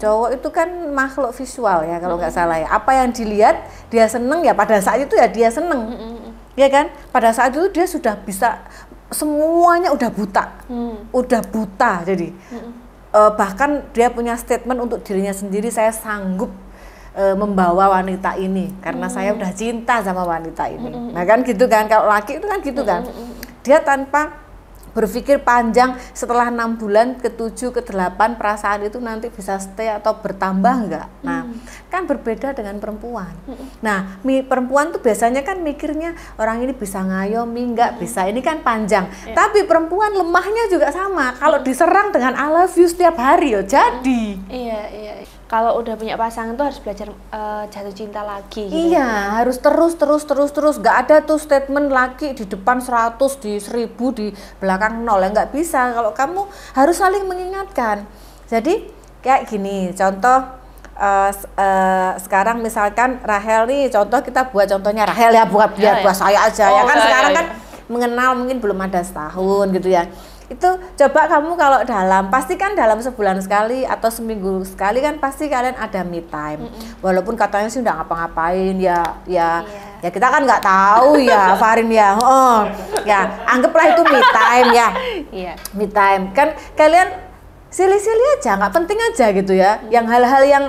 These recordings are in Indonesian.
Cowok itu kan makhluk visual ya kalau nggak salah ya. Apa yang dilihat dia seneng ya pada saat itu ya dia seneng. Ya kan? Pada saat itu dia sudah bisa semuanya udah buta. Udah buta jadi. Bahkan dia punya statement untuk dirinya sendiri, saya sanggup membawa wanita ini karena saya udah cinta sama wanita ini. Nah kan gitu kan, kalau laki itu kan gitu kan. Dia tanpa berpikir panjang setelah 6 bulan, ke-7, ke-8 perasaan itu nanti bisa stay atau bertambah enggak. Nah, kan berbeda dengan perempuan. Nah, perempuan tuh biasanya kan mikirnya orang ini bisa ngayomi, enggak bisa, ini kan panjang. Tapi perempuan lemahnya juga sama. Kalau diserang dengan I love you setiap hari ya jadi. Iya. Kalau udah punya pasangan tuh harus belajar jatuh cinta lagi gitu. Iya, harus terus. Nggak ada tuh statement laki di depan 100, di 1000, di belakang 0. Ya nggak bisa. Kalau kamu harus saling mengingatkan. Jadi kayak gini, contoh sekarang misalkan Rahel nih, contoh kita buat contohnya Rahel ya, buat saya aja. Ya kan sekarang kan mengenal mungkin belum ada setahun gitu ya. Itu coba kamu kalau pasti kan dalam sebulan sekali atau seminggu sekali kan pasti kalian ada me time. Walaupun katanya sih udah ngapa-ngapain ya kita kan nggak tahu ya Farin ya. Ya anggaplah itu me time ya. Me time kan kalian silih-silih aja, nggak penting aja gitu ya. Yang hal-hal yang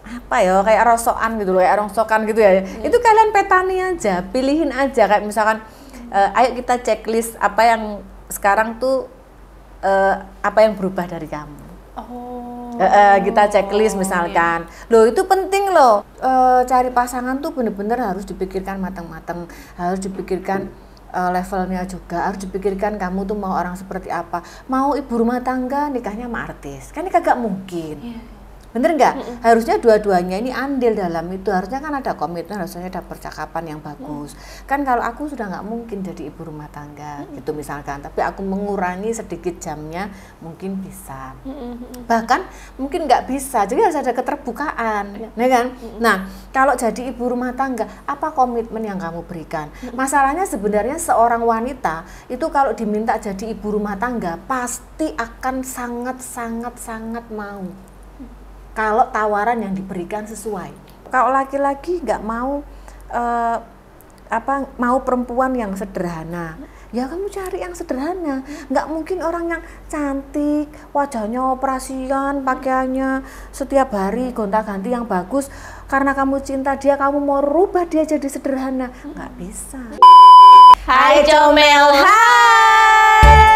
apa ya kayak rosokan gitu loh, kayak rongsokan gitu ya. Itu kalian petani aja, pilihin aja kayak misalkan ayo kita checklist apa yang sekarang tuh apa yang berubah dari kamu. Kita checklist misalkan. Loh itu penting loh. Cari pasangan tuh bener-bener harus dipikirkan matang-matang, harus dipikirkan levelnya juga, harus dipikirkan kamu tuh mau orang seperti apa. Mau ibu rumah tangga nikahnya sama artis, kan ini kagak mungkin. Bener nggak? Harusnya dua-duanya ini andil dalam itu. Harusnya kan ada komitmen, harusnya ada percakapan yang bagus. Kan kalau aku sudah nggak mungkin jadi ibu rumah tangga gitu misalkan. Tapi aku mengurangi sedikit jamnya, mungkin bisa. Bahkan mungkin nggak bisa. Jadi harus ada keterbukaan, ya kan? Nah, kalau jadi ibu rumah tangga, apa komitmen yang kamu berikan? Masalahnya sebenarnya seorang wanita itu kalau diminta jadi ibu rumah tangga pasti akan sangat mau. Kalau tawaran yang diberikan sesuai. Kalau laki-laki nggak mau mau perempuan yang sederhana, ya kamu cari yang sederhana. Nggak mungkin orang yang cantik, wajahnya operasian, pakaiannya setiap hari gonta-ganti yang bagus. Karena kamu cinta dia, kamu mau rubah dia jadi sederhana, nggak bisa. Hai Comel, hai.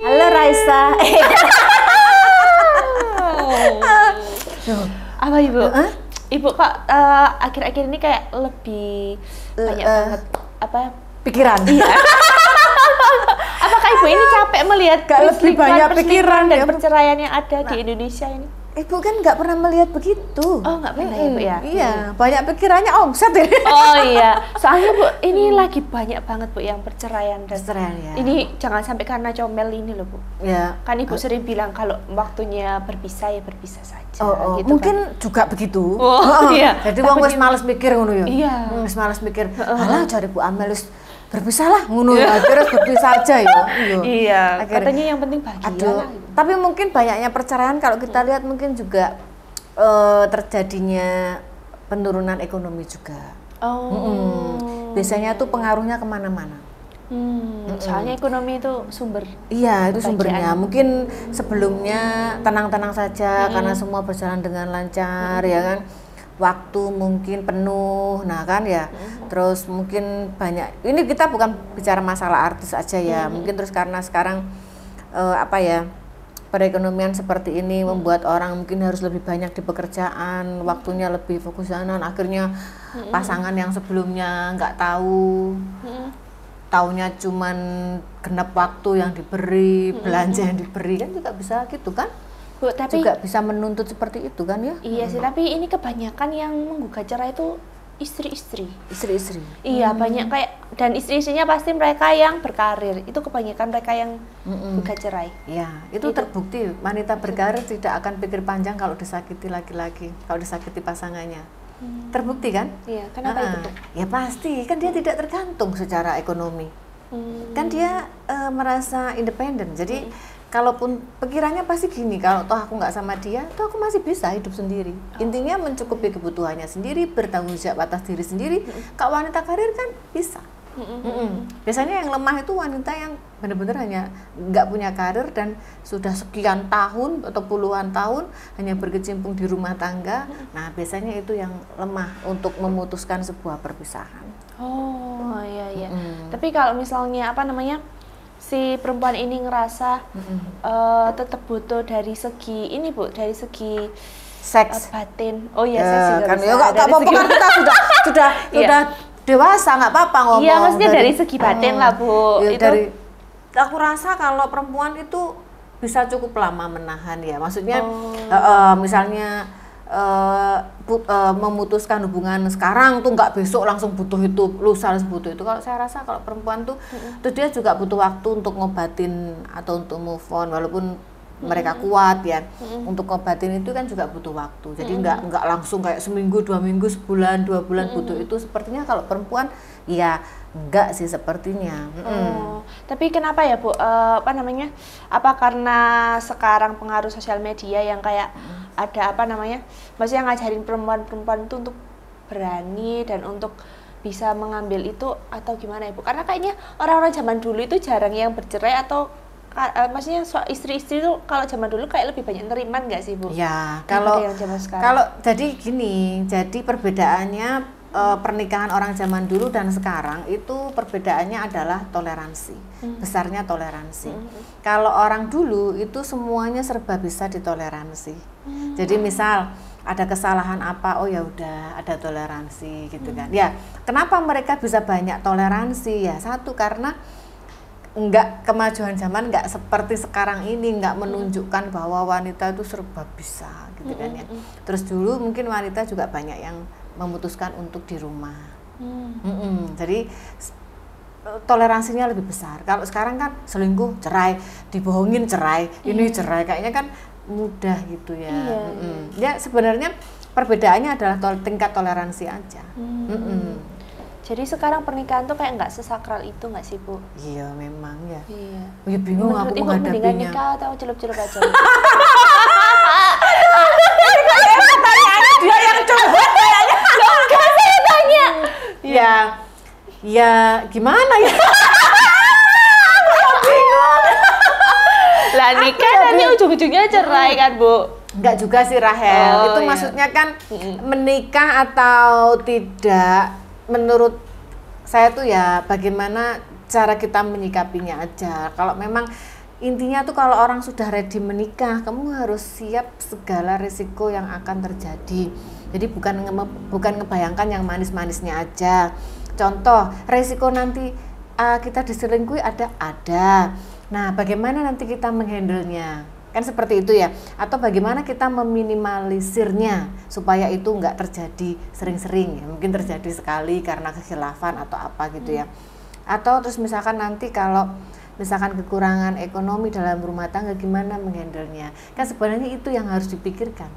Halo Raisa. Apa Ibu? Ibu kok akhir-akhir ini kayak lebih banyak banget pikiran. Iya. Apakah Ibu ini capek melihat lebih banyak pikiran dan perceraian yang ada di Indonesia ini? Ibu kan nggak pernah melihat begitu. Oh, nggak pernah ya Bu ya? Iya, banyak pikirannya omset ya. Oh iya, soalnya Bu, ini lagi banyak banget Bu yang perceraian. Ya. Ini jangan sampai karena Comel ini loh Bu. Ya. Kan Ibu sering bilang kalau waktunya berpisah ya berpisah saja. Gitu mungkin kan juga begitu. Iya. Jadi wong wis males mikir ngono ya. Iya. Wis males mikir. Alah cari Bu Amel wis berpisah lah ngono ya. Akhirnya berpisah aja ya. Iya. Katanya yang penting bahagia lah. Tapi mungkin banyaknya perceraian kalau kita lihat mungkin juga terjadinya penurunan ekonomi juga. Biasanya tuh pengaruhnya kemana-mana. Soalnya ekonomi itu sumber. Iya, itu sumbernya. Mungkin sebelumnya tenang-tenang saja karena semua berjalan dengan lancar, ya kan. Waktu mungkin penuh, nah kan ya. Terus mungkin banyak. Ini kita bukan bicara masalah artis aja ya. Mungkin terus karena sekarang perekonomian seperti ini membuat orang mungkin harus lebih banyak di pekerjaan, waktunya lebih fokus sana, akhirnya pasangan yang sebelumnya nggak tahu, taunya cuman genap waktu yang diberi, belanja yang diberi, kan juga bisa gitu kan? Bu, tapi juga bisa menuntut seperti itu kan ya? Iya sih, tapi ini kebanyakan yang menggugat cerai itu istri-istri. Iya, banyak kayak, dan istri-istrinya pasti mereka yang berkarir. Itu kebanyakan mereka yang gugat cerai. Iya, itu terbukti wanita berkarir tidak akan pikir panjang kalau disakiti laki-laki, kalau disakiti pasangannya. Terbukti kan? Iya, kenapa itu Bu? Ya pasti, kan dia tidak tergantung secara ekonomi. Kan dia merasa independen. Jadi kalaupun pikirannya pasti gini, kalau toh aku nggak sama dia, toh aku masih bisa hidup sendiri. Intinya mencukupi kebutuhannya sendiri, bertanggung jawab atas diri sendiri. Kalau wanita karir kan bisa. Biasanya yang lemah itu wanita yang benar-benar hanya nggak punya karir dan sudah sekian tahun atau puluhan tahun hanya berkecimpung di rumah tangga. Nah biasanya itu yang lemah untuk memutuskan sebuah perpisahan. Oh iya. Tapi kalau misalnya si perempuan ini ngerasa tetap butuh dari segi ini Bu, dari segi seks, batin. Oh iya, seks juga kan bisa. Ya nggak apa-apa kan kita sudah dewasa, nggak apa-apa ngomong. Iya, maksudnya dari segi batin lah Bu. Ya, itu aku rasa kalau perempuan itu bisa cukup lama menahan ya. Maksudnya misalnya memutuskan hubungan sekarang tuh nggak besok langsung butuh itu, lusa harus butuh itu. Kalau saya rasa kalau perempuan tuh dia juga butuh waktu untuk ngobatin atau untuk move on, walaupun mereka kuat ya. Untuk ngobatin itu kan juga butuh waktu. Jadi nggak langsung kayak seminggu, 2 minggu, sebulan, 2 bulan butuh itu. Sepertinya kalau perempuan ya enggak sih sepertinya. Tapi kenapa ya Bu? Apa karena sekarang pengaruh sosial media yang kayak ada maksudnya ngajarin perempuan-perempuan itu untuk berani dan untuk bisa mengambil itu, atau gimana ya Bu? Karena kayaknya orang-orang zaman dulu itu jarang yang bercerai, atau maksudnya istri-istri itu kalau zaman dulu kayak lebih banyak neriman nggak sih Bu? Ya, kalau jadi gini, jadi perbedaannya pernikahan orang zaman dulu dan sekarang itu perbedaannya adalah toleransi, besarnya toleransi. Kalau orang dulu itu semuanya serba bisa ditoleransi. Jadi misal ada kesalahan apa, oh ya udah ada toleransi gitu kan. Ya, kenapa mereka bisa banyak toleransi? Ya satu, karena kemajuan zaman nggak seperti sekarang ini, nggak menunjukkan bahwa wanita itu serba bisa gitu kan ya. Terus dulu mungkin wanita juga banyak yang memutuskan untuk di rumah. Jadi toleransinya lebih besar. Kalau sekarang kan selingkuh cerai, dibohongin cerai, ini cerai, kayaknya kan mudah gitu ya. Ya sebenarnya perbedaannya adalah tingkat toleransi aja. Jadi sekarang pernikahan tuh kayak nggak sesakral itu nggak sih Bu? Iya memang ya. Iya. Ya bingung aku menghadapinya. Mendingan nikah atau celup-celup aja? Dia yang curhat kayaknya. Enggak, saya tanya. Ya gimana ya? Lah nikah nanti ujung-ujungnya cerai kan Bu? Enggak juga sih Rahel. Itu maksudnya kan menikah atau tidak, menurut saya tuh ya bagaimana cara kita menyikapinya aja. Kalau memang intinya tuh kalau orang sudah ready menikah, kamu harus siap segala risiko yang akan terjadi. Jadi bukan ngebayangkan yang manis-manisnya aja. Contoh, risiko nanti kita diselingkuhi ada. Nah, bagaimana nanti kita menghandle-nya? Kan seperti itu ya. Atau bagaimana kita meminimalisirnya supaya itu nggak terjadi sering-sering ya. Mungkin terjadi sekali karena kekhilafan atau apa gitu ya. Atau terus misalkan nanti kalau misalkan kekurangan ekonomi dalam rumah tangga, gimana menghandle-nya? Kan sebenarnya itu yang harus dipikirkan.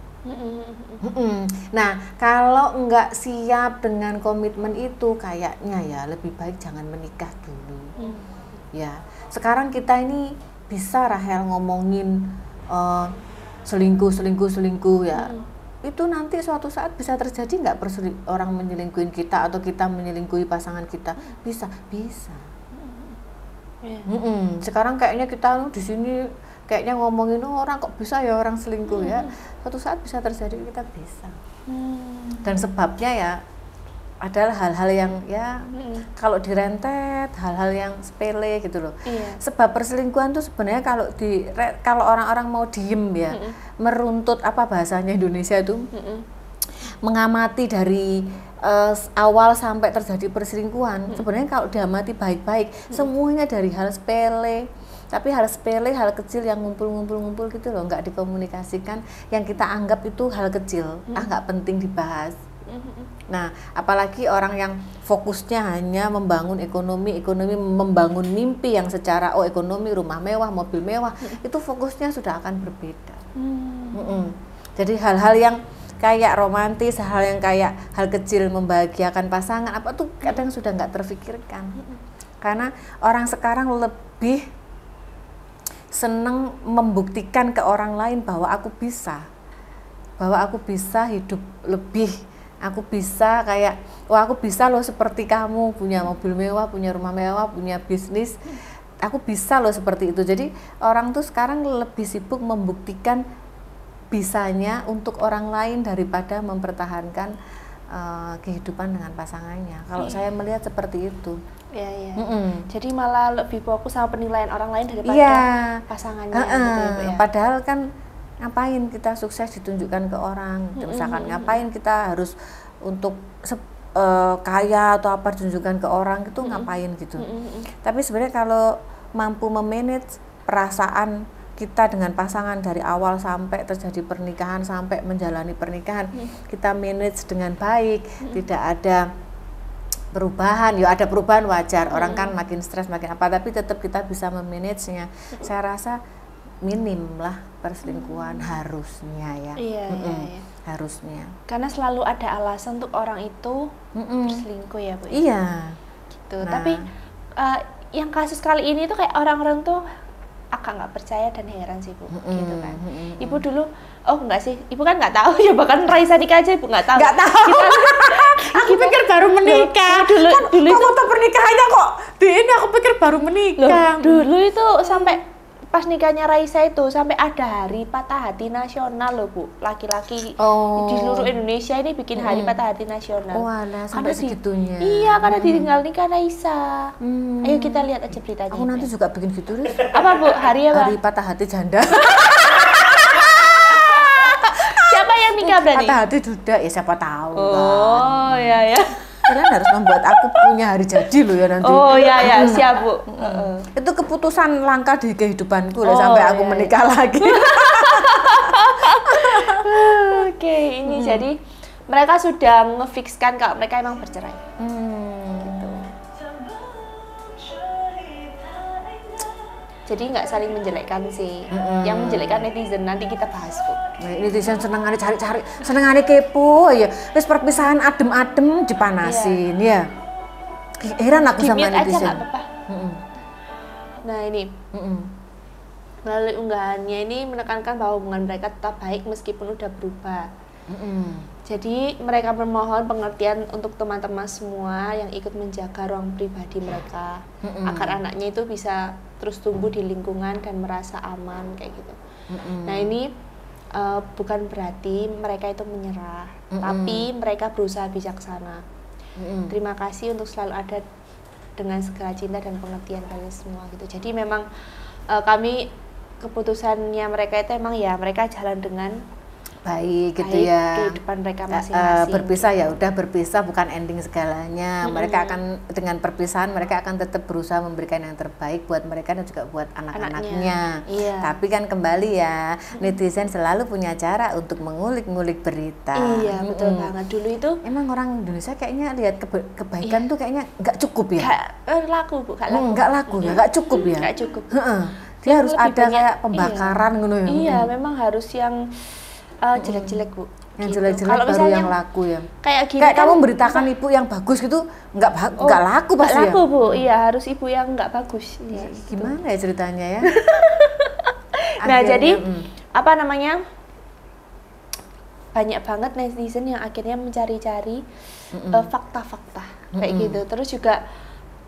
Nah, kalau nggak siap dengan komitmen itu, kayaknya ya lebih baik jangan menikah dulu. Ya, sekarang kita ini bisa Rahel ngomongin selingkuh ya. Itu nanti suatu saat bisa terjadi nggak orang menyelingkuhin kita atau kita menyelingkuhi pasangan kita? Bisa. Sekarang kayaknya kita di sini kayaknya ngomongin orang kok bisa ya orang selingkuh ya. Suatu saat bisa terjadi, kita bisa. Dan sebabnya ya adalah hal-hal yang ya kalau direntet, hal-hal yang sepele gitu loh. Sebab perselingkuhan tuh sebenarnya kalau orang-orang mau diem ya, meruntut apa bahasanya Indonesia itu, mengamati dari awal sampai terjadi perselingkuhan, sebenarnya kalau diamati baik-baik, semuanya dari hal sepele. Tapi hal sepele, hal kecil yang ngumpul gitu loh, nggak dikomunikasikan, yang kita anggap itu hal kecil, nggak penting dibahas. Nah, apalagi orang yang fokusnya hanya membangun ekonomi, membangun mimpi yang secara ekonomi, rumah mewah, mobil mewah, itu fokusnya sudah akan berbeda. Jadi hal-hal yang kayak romantis, hal yang kayak hal kecil membahagiakan pasangan apa tuh kadang sudah nggak terfikirkan. Karena orang sekarang lebih seneng membuktikan ke orang lain bahwa aku bisa hidup lebih, aku bisa kayak, wah aku bisa loh seperti kamu, punya mobil mewah, punya rumah mewah, punya bisnis, aku bisa loh seperti itu. Jadi orang tuh sekarang lebih sibuk membuktikan bisanya untuk orang lain daripada mempertahankan kehidupan dengan pasangannya. Kalau saya melihat seperti itu. Iya. Jadi malah lebih fokus sama penilaian orang lain daripada pasangannya. Gitu ya, Bu, ya? Padahal kan ngapain kita sukses ditunjukkan ke orang? Misalkan ngapain kita harus untuk kaya atau apa ditunjukkan ke orang itu ngapain gitu. Tapi sebenarnya kalau mampu memanage perasaan kita dengan pasangan dari awal sampai terjadi pernikahan sampai menjalani pernikahan, kita manage dengan baik, tidak ada perubahan. Ya ada perubahan wajar, orang kan makin stres makin apa, tapi tetap kita bisa memanagenya. Saya rasa minim lah perselingkuhan harusnya ya. Iya. Harusnya. Karena selalu ada alasan untuk orang itu berselingkuh ya, Bu. Iya. Gitu. Nah. Tapi yang kasus kali ini tuh kayak orang-orang tuh agak nggak percaya dan heran sih, Bu, gitu kan. Ibu dulu, enggak sih, Ibu kan nggak tahu ya, bahkan Raisa nikah aja Ibu nggak tahu. Nggak tahu. Aku pikir baru menikah. Dulu itu foto pernikahannya kok di ini, aku pikir baru menikah. Dulu itu sampai pas nikahnya Raisa itu sampai ada hari patah hati nasional loh, Bu. Laki-laki di seluruh Indonesia ini bikin hari patah hati nasional. Walah, sampai segitunya. Iya, karena ditinggal nikah Raisa. Ayo kita lihat aja beritanya. Aku nanti juga bikin gitu, Riz. Apa, Bu? Hari apa? Hari patah hati janda. Siapa yang nikah berarti? Patah hati duda, ya siapa tahu. Oh, iya. Kalian harus membuat aku punya hari jadi loh ya nanti. Oh iya, siap, Bu. Itu keputusan langka di kehidupanku loh sampai aku menikah lagi. Oke, ini jadi mereka sudah ngefikskan kalau mereka emang bercerai. Gitu. Jadi nggak saling menjelekkan sih. Yang menjelekkan netizen nanti kita bahas, Bu. Netizen senengane cari-cari, senengane kepo ya. Terus perpisahan adem-adem dipanasin ya. Heran aku sama netizen. Aja nggak apa-apa. Nah ini melalui unggahannya ini menekankan bahwa hubungan mereka tetap baik meskipun udah berubah. Jadi mereka memohon pengertian untuk teman-teman semua yang ikut menjaga ruang pribadi mereka agar anaknya itu bisa terus tumbuh di lingkungan dan merasa aman kayak gitu. Nah ini bukan berarti mereka itu menyerah, tapi mereka berusaha bijaksana. Terima kasih untuk selalu ada dengan segala cinta dan pengertian kalian semua gitu. Jadi memang kami keputusannya mereka itu emang ya mereka jalan dengan baik gitu ya. Kehidupan mereka masing-masing. Berpisah ya udah berpisah, bukan ending segalanya. Mereka akan dengan perpisahan mereka akan tetap berusaha memberikan yang terbaik buat mereka dan juga buat anak-anaknya. Iya. Tapi kan kembali ya, netizen selalu punya cara untuk mengulik-ngulik berita. Iya, betul banget. Dulu itu emang orang Indonesia kayaknya lihat kebaikan tuh kayaknya nggak cukup ya. Nggak laku, Bu. Nggak laku ya, nggak cukup ya. Nggak cukup. Dia harus ada kayak pembakaran ngono ya. Iya, memang harus yang jelek-jelek, Bu. Yang jelek-jelek baru misalnya, yang laku ya. Kayak gini kayak kan, kamu beritakan ibu yang bagus gitu nggak laku pasti ya. Nggak laku, ya? Bu. Iya, harus ibu yang nggak bagus. Ya, gimana ya ceritanya ya? Nah, jadi apa namanya? Banyak banget netizen yang akhirnya mencari-cari fakta-fakta kayak gitu. Terus juga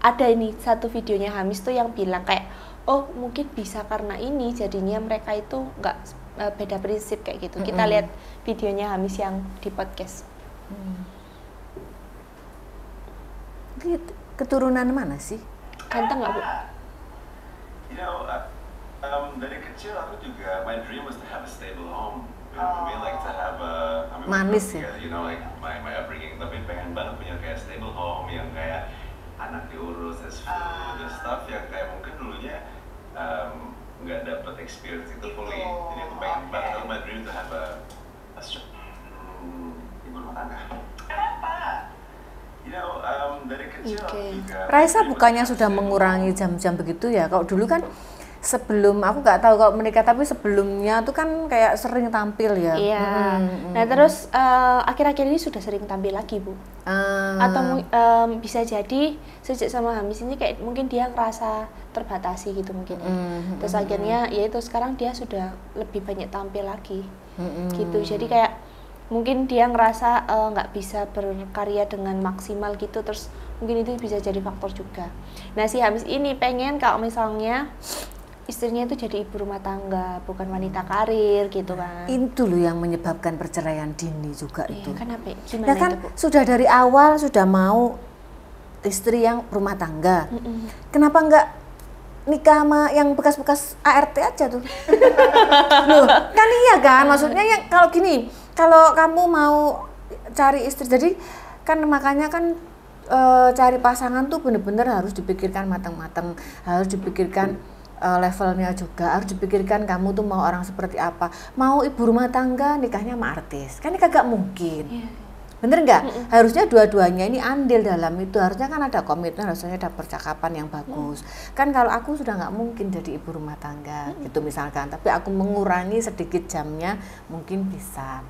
ada ini satu videonya Hamis tuh yang bilang kayak, oh mungkin bisa karena ini jadinya mereka itu nggak beda prinsip kayak gitu. Kita lihat videonya Hamis yang di podcast. Keturunan mana sih? Ganteng nggak, Bu? Dari kecil aku juga my dream was to have a stable home. We like to have manis ya. Like my upbringing, tapi pengen banget punya kayak stable home yang kayak anak diurus, as food, and stuff yang kayak mungkin dulunya nggak dapet experience itu fully. Jadi aku pengen banget, my dream to have a ibu rumah tangga. Dari kecil juga. Raisa bukannya sudah mengurangi jam-jam begitu ya? Kalau dulu kan sebelum aku nggak tahu kalau menikah, tapi sebelumnya tuh kan kayak sering tampil ya. Iya. Nah terus akhir-akhir ini sudah sering tampil lagi Bu? Atau bisa jadi sejak sama Hamis ini kayak mungkin dia ngerasa terbatasi gitu mungkin ya. Terus akhirnya ya itu sekarang dia sudah lebih banyak tampil lagi gitu. Jadi kayak mungkin dia ngerasa nggak bisa berkarya dengan maksimal gitu, terus mungkin itu bisa jadi faktor juga. Nah si Hamis ini pengen kalau misalnya istrinya itu jadi ibu rumah tangga, bukan wanita karir gitu kan. Itu loh yang menyebabkan perceraian dini juga itu. Kenapa? Gimana Ya kan itu, Bu? sudah dari awal sudah mau istri yang rumah tangga. Kenapa enggak nikah sama yang bekas-bekas ART aja tuh? Loh, kan iya kan? Maksudnya yang kalau gini, kalau kamu mau cari istri, jadi kan makanya kan cari pasangan tuh bener-bener harus dipikirkan matang-matang, harus dipikirkan levelnya juga, harus dipikirkan kamu tuh mau orang seperti apa. Mau ibu rumah tangga nikahnya sama artis, kan ini kagak mungkin. Bener nggak? Harusnya dua-duanya ini andil dalam itu. Harusnya kan ada komitmen, harusnya ada percakapan yang bagus. Kan kalau aku sudah nggak mungkin jadi ibu rumah tangga gitu misalkan, tapi aku mengurangi sedikit jamnya mungkin bisa.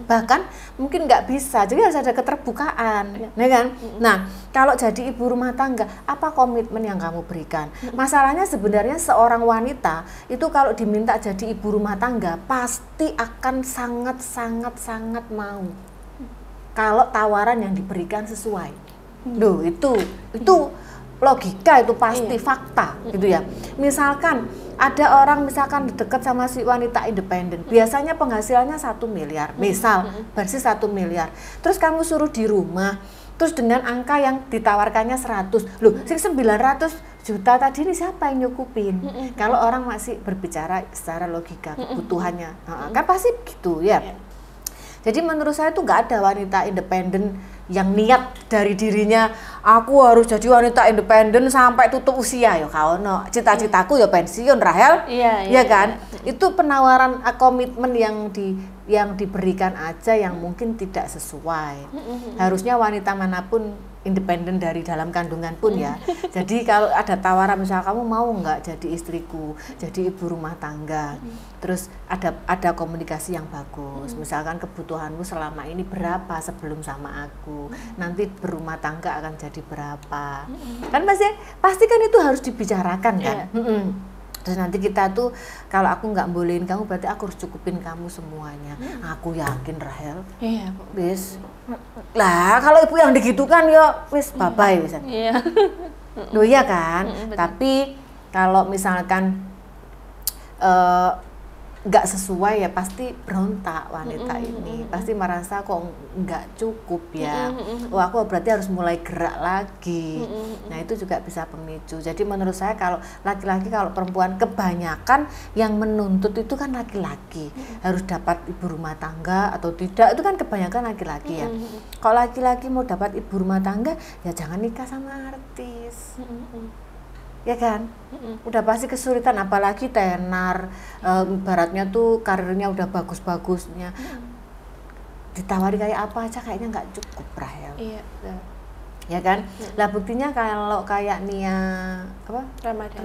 Bahkan mungkin nggak bisa, jadi harus ada keterbukaan, ya kan? Nah, kalau jadi ibu rumah tangga, apa komitmen yang kamu berikan? Masalahnya sebenarnya seorang wanita itu kalau diminta jadi ibu rumah tangga pasti akan sangat mau. Kalau tawaran yang diberikan sesuai, loh itu logika, itu pasti fakta gitu ya. Misalkan ada orang misalkan dekat sama si wanita independen, biasanya penghasilannya 1 miliar, misal bersih 1 miliar, terus kamu suruh di rumah, terus dengan angka yang ditawarkannya 100, loh sing 900 juta tadi ini siapa yang nyukupin? Kalau orang masih berbicara secara logika kebutuhannya, kan pasti gitu ya. Jadi menurut saya tuh nggak ada wanita independen yang niat dari dirinya aku harus jadi wanita independen sampai tutup usia ya kau no cita-citaku ya pensiun Rahel, iya kan? Itu penawaran komitmen yang diberikan aja yang mungkin tidak sesuai. Harusnya wanita manapun independen dari dalam kandungan pun ya. Jadi kalau ada tawaran misalnya kamu mau nggak jadi istriku, jadi ibu rumah tangga, terus ada komunikasi yang bagus. Misalkan kebutuhanmu selama ini berapa sebelum sama aku, nanti berumah tangga akan jadi berapa. Kan pasti kan itu harus dibicarakan kan. Terus nanti kita tuh kalau aku nggak bolehin kamu berarti aku harus cukupin kamu semuanya. Aku yakin Rahel. Iya, Wis. Lah kalau ibu yang digitukan ya wis bye-bye wis. Iya. Loh iya kan? Tapi kalau misalkan nggak sesuai ya pasti berontak wanita ini, pasti merasa kok nggak cukup ya. Oh aku berarti harus mulai gerak lagi. Nah itu juga bisa pemicu. Jadi menurut saya kalau laki-laki, kalau perempuan kebanyakan yang menuntut itu kan laki-laki harus dapat ibu rumah tangga atau tidak, itu kan kebanyakan laki-laki ya. Kalau laki-laki mau dapat ibu rumah tangga ya jangan nikah sama artis. Ya kan, udah pasti kesulitan, apalagi tenar, ibaratnya tuh karirnya udah bagus-bagusnya, ditawari kayak apa aja kayaknya nggak cukup Rahel. Iya, ya kan. Lah buktinya kalau kayak Nia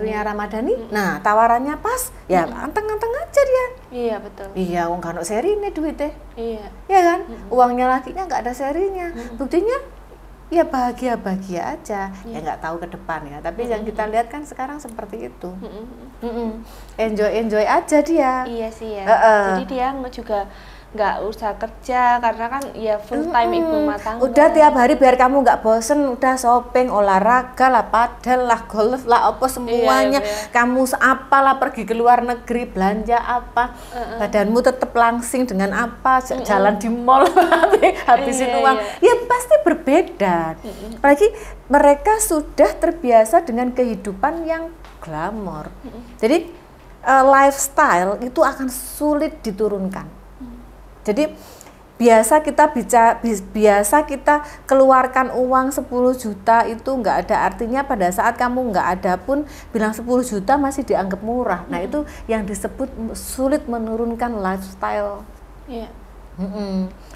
Ramadhani, nah tawarannya pas, ya anteng-anteng aja dia. Iya betul. Iya, wong kan seri nih duitnya. Iya. Ya kan, uangnya lakinya nggak ada serinya, buktinya. Ya bahagia aja, ya nggak tahu ke depan ya. Tapi yang kita lihat kan sekarang seperti itu. Enjoy aja dia. Iya sih ya. Jadi dia juga nggak usah kerja karena kan ya full time ibu rumah tangga. Udah tiap hari biar kamu nggak bosen, udah shopping, olahraga lah, padel lah, golf lah, apa semuanya. Iya. Kamu apalah, pergi ke luar negeri, belanja apa, badanmu tetap langsing dengan apa, jalan di mall, habisin uang. Ya pasti berbeda. Apalagi mereka sudah terbiasa dengan kehidupan yang glamor. Jadi lifestyle itu akan sulit diturunkan. Jadi biasa kita keluarkan uang 10 juta itu nggak ada artinya pada saat kamu nggak ada pun bilang 10 juta masih dianggap murah. Nah itu yang disebut sulit menurunkan lifestyle. Iya.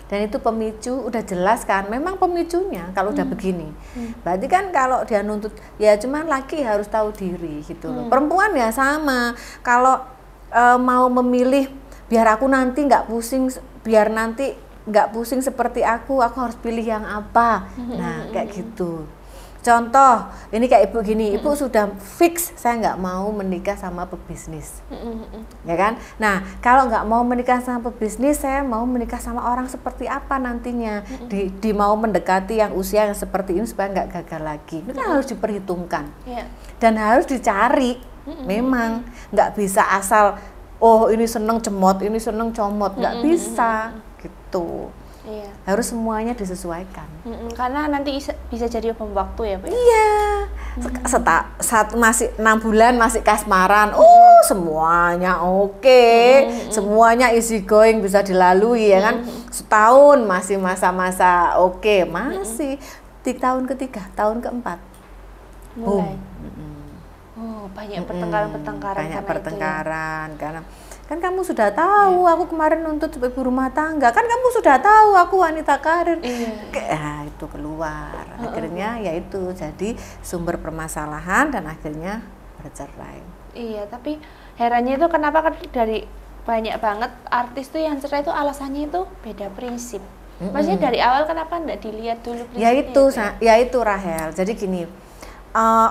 Dan itu pemicu udah jelas kan, memang pemicunya kalau udah begini. Berarti kan kalau dia nuntut ya cuman laki harus tahu diri gitu loh. Perempuan ya sama, kalau mau memilih biar aku nanti nggak pusing, biar nanti nggak pusing seperti aku harus pilih yang apa. Nah kayak gitu. Contoh, ini kayak ibu gini, ibu sudah fix saya nggak mau menikah sama pebisnis, ya kan? Nah, kalau nggak mau menikah sama pebisnis, saya mau menikah sama orang seperti apa nantinya? Di mau mendekati yang usia yang seperti ini supaya nggak gagal lagi. Itu kan harus diperhitungkan, dan harus dicari. Memang nggak bisa asal, oh ini seneng cemot, ini seneng comot, nggak bisa, gitu. Iya. Harus semuanya disesuaikan. Karena nanti bisa jadi bom waktu ya, Bu? Iya. Masih 6 bulan masih kasmaran. Semuanya oke. Semuanya easy going bisa dilalui ya kan. Setahun masih masa-masa oke, masih. Di tahun ketiga, tahun keempat. Mulai. Banyak pertengkaran-pertengkaran. Banyak pertengkaran karena kan kamu sudah tahu aku kemarin nuntut ibu rumah tangga, kan kamu sudah tahu aku wanita karir. Itu keluar akhirnya yaitu jadi sumber permasalahan dan akhirnya bercerai. Iya, tapi herannya itu kenapa kan dari banyak banget artis tuh yang cerai itu alasannya itu beda prinsip. Maksudnya dari awal kenapa enggak dilihat dulu prinsipnya? Ya itu Rahel, jadi gini,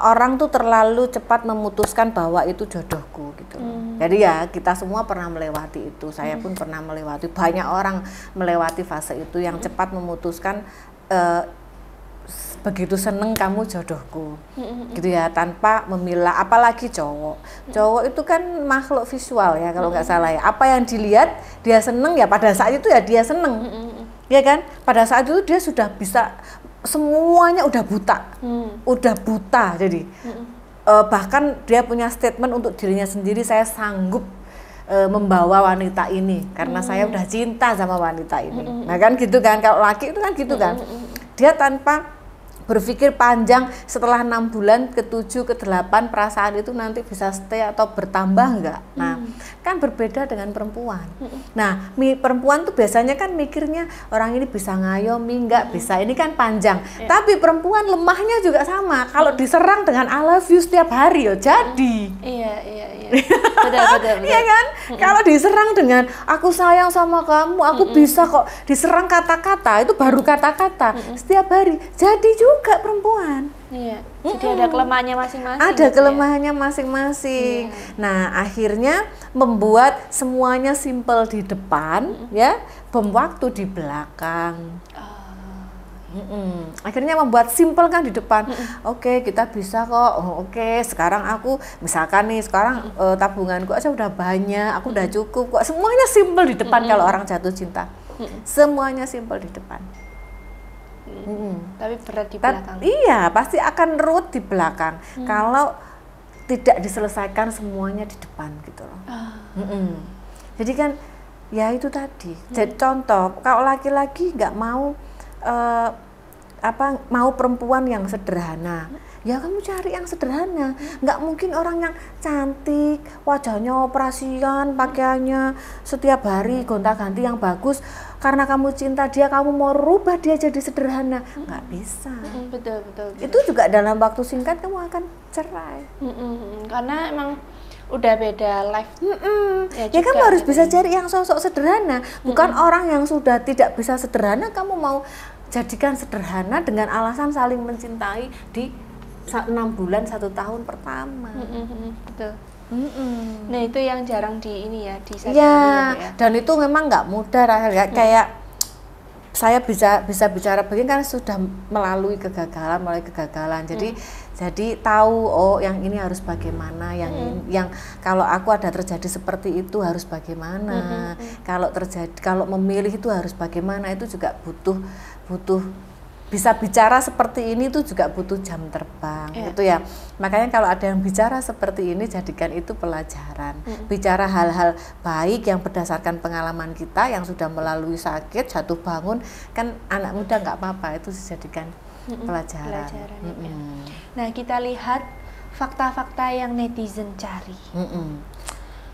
orang tuh terlalu cepat memutuskan bahwa itu jodohku gitu. Jadi ya kita semua pernah melewati itu, saya pun pernah melewati, banyak orang melewati fase itu yang cepat memutuskan begitu seneng kamu jodohku, gitu ya, tanpa memilah. Apalagi cowok itu kan makhluk visual ya kalau nggak salah ya. Apa yang dilihat dia seneng ya pada saat itu ya dia seneng, ya kan? Pada saat itu dia sudah bisa semuanya udah buta, jadi bahkan dia punya statement untuk dirinya sendiri, saya sanggup membawa wanita ini karena saya udah cinta sama wanita ini. Nah kan gitu kan, kalau laki itu kan gitu kan, dia tanpa berpikir panjang setelah 6 bulan, ke-7, ke-8 perasaan itu nanti bisa stay atau bertambah enggak. Nah, kan berbeda dengan perempuan. Nah, perempuan tuh biasanya kan mikirnya orang ini bisa ngayomi, enggak bisa, ini kan panjang. Tapi perempuan lemahnya juga sama. Kalau diserang dengan I love you setiap hari ya jadi. Iya. Betul. Iya kan? Kalau diserang dengan aku sayang sama kamu, aku bisa kok. Diserang kata-kata, itu baru kata-kata setiap hari. Jadi juga perempuan. Iya. Jadi ada kelemahannya masing-masing. Ada kelemahannya masing-masing. Nah, akhirnya membuat semuanya simpel di depan, ya, bom waktu di belakang. Akhirnya membuat simpel kan di depan. Oke, kita bisa kok. Oke, sekarang aku misalkan nih, sekarang tabunganku aja udah banyak, aku udah cukup kok. Semuanya simpel di depan kalau orang jatuh cinta. Semuanya simpel di depan. Tapi berat di belakang. Iya, pasti akan ruwet di belakang kalau tidak diselesaikan semuanya di depan gitu loh. Jadi kan ya itu tadi. Jadi contoh, kalau laki-laki nggak mau mau perempuan yang sederhana, ya kamu cari yang sederhana. Nggak mungkin orang yang cantik, wajahnya operasian, pakaiannya setiap hari gonta-ganti yang bagus. Karena kamu cinta dia, kamu mau rubah dia jadi sederhana, nggak bisa. Betul. Itu juga dalam waktu singkat kamu akan cerai. Karena emang udah beda life. Ya kamu harus bisa cari yang sosok sederhana, bukan orang yang sudah tidak bisa sederhana kamu mau jadikan sederhana dengan alasan saling mencintai di 6 bulan 1 tahun pertama. Betul. Nah itu yang jarang disadari ya, ya. Dan itu memang nggak mudah Rahel ya. Kayak saya bisa bicara begini kan sudah melalui kegagalan. Jadi tahu yang ini harus bagaimana, yang kalau aku ada terjadi seperti itu harus bagaimana. Kalau memilih itu harus bagaimana, itu juga butuh bisa bicara seperti ini tuh juga butuh jam terbang gitu ya. Makanya kalau ada yang bicara seperti ini, jadikan itu pelajaran. Bicara hal-hal baik yang berdasarkan pengalaman kita yang sudah melalui sakit, jatuh bangun, kan anak muda nggak apa-apa, itu dijadikan pelajaran. Nah, kita lihat fakta-fakta yang netizen cari.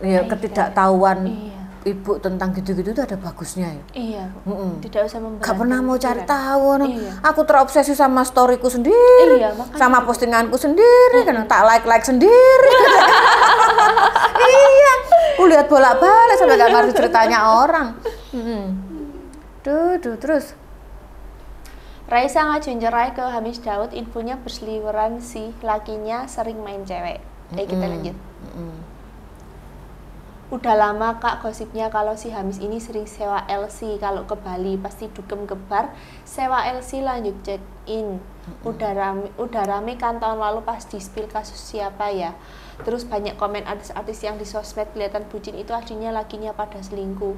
Ya, ketidaktahuan ibu tentang gitu-gitu tuh ada bagusnya ya. Iya, Bu. Tidak usah memberatkan. Gak pernah mau cari pikiran. tahu. Iya. Aku terobsesi sama storyku sendiri, Iya, makanya sama postinganku sendiri, kan tak like sendiri. Iya, aku lihat bolak-balik sampai gak ngerti ceritanya orang. Duh, terus. Raisa ngajuin cerai ke Hamis Daud, infonya berseliweran sih, lakinya sering main cewek. Kita lanjut. Udah lama Kak gosipnya kalau si Hamis ini sering sewa LC kalau ke Bali, pasti dugem kebar sewa LC lanjut check in. Udah rame kan tahun lalu pas di spill kasus siapa ya. Terus banyak komen artis-artis yang di sosmed kelihatan bucin itu aslinya lakinya pada selingkuh.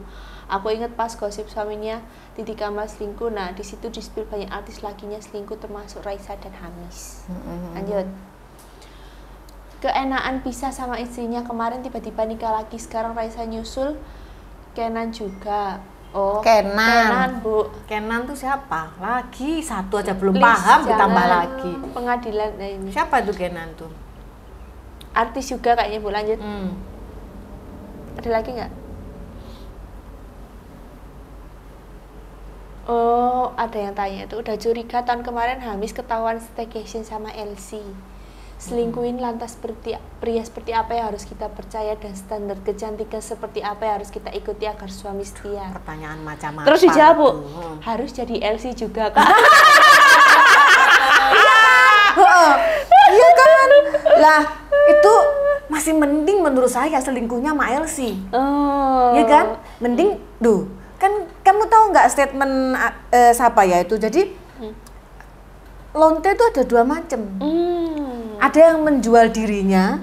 Aku inget pas gosip suaminya Titi Kamal selingkuh, nah di situ di spill banyak artis lakinya selingkuh termasuk Raisa dan Hamis. Lanjut. Keenaan pisah sama istrinya kemarin tiba-tiba nikah lagi, sekarang Raisa nyusul Kenan juga. Oh, Kenan Bu. Kenan tuh siapa? Lagi satu aja belum paham ditambah lagi. Pengadilan ini. Siapa tuh Kenan tuh? Artis juga kayaknya Bu, lanjut. Ada lagi nggak? Oh, ada yang tanya tuh, udah curiga tahun kemarin Hamis ketahuan staycation sama LC. Selingkuhin lantas pria seperti apa yang harus kita percaya dan standar kecantikan seperti apa yang harus kita ikuti agar suami setia? Pertanyaan macam apa? Terus dijawab Bu, harus jadi LC juga Kak. Iya kan? Lah, itu masih mending menurut saya selingkuhnya sama LC. Iya kan? Mending, kan kamu tahu nggak statement siapa ya itu? Jadi lonte itu ada dua macam. Ada yang menjual dirinya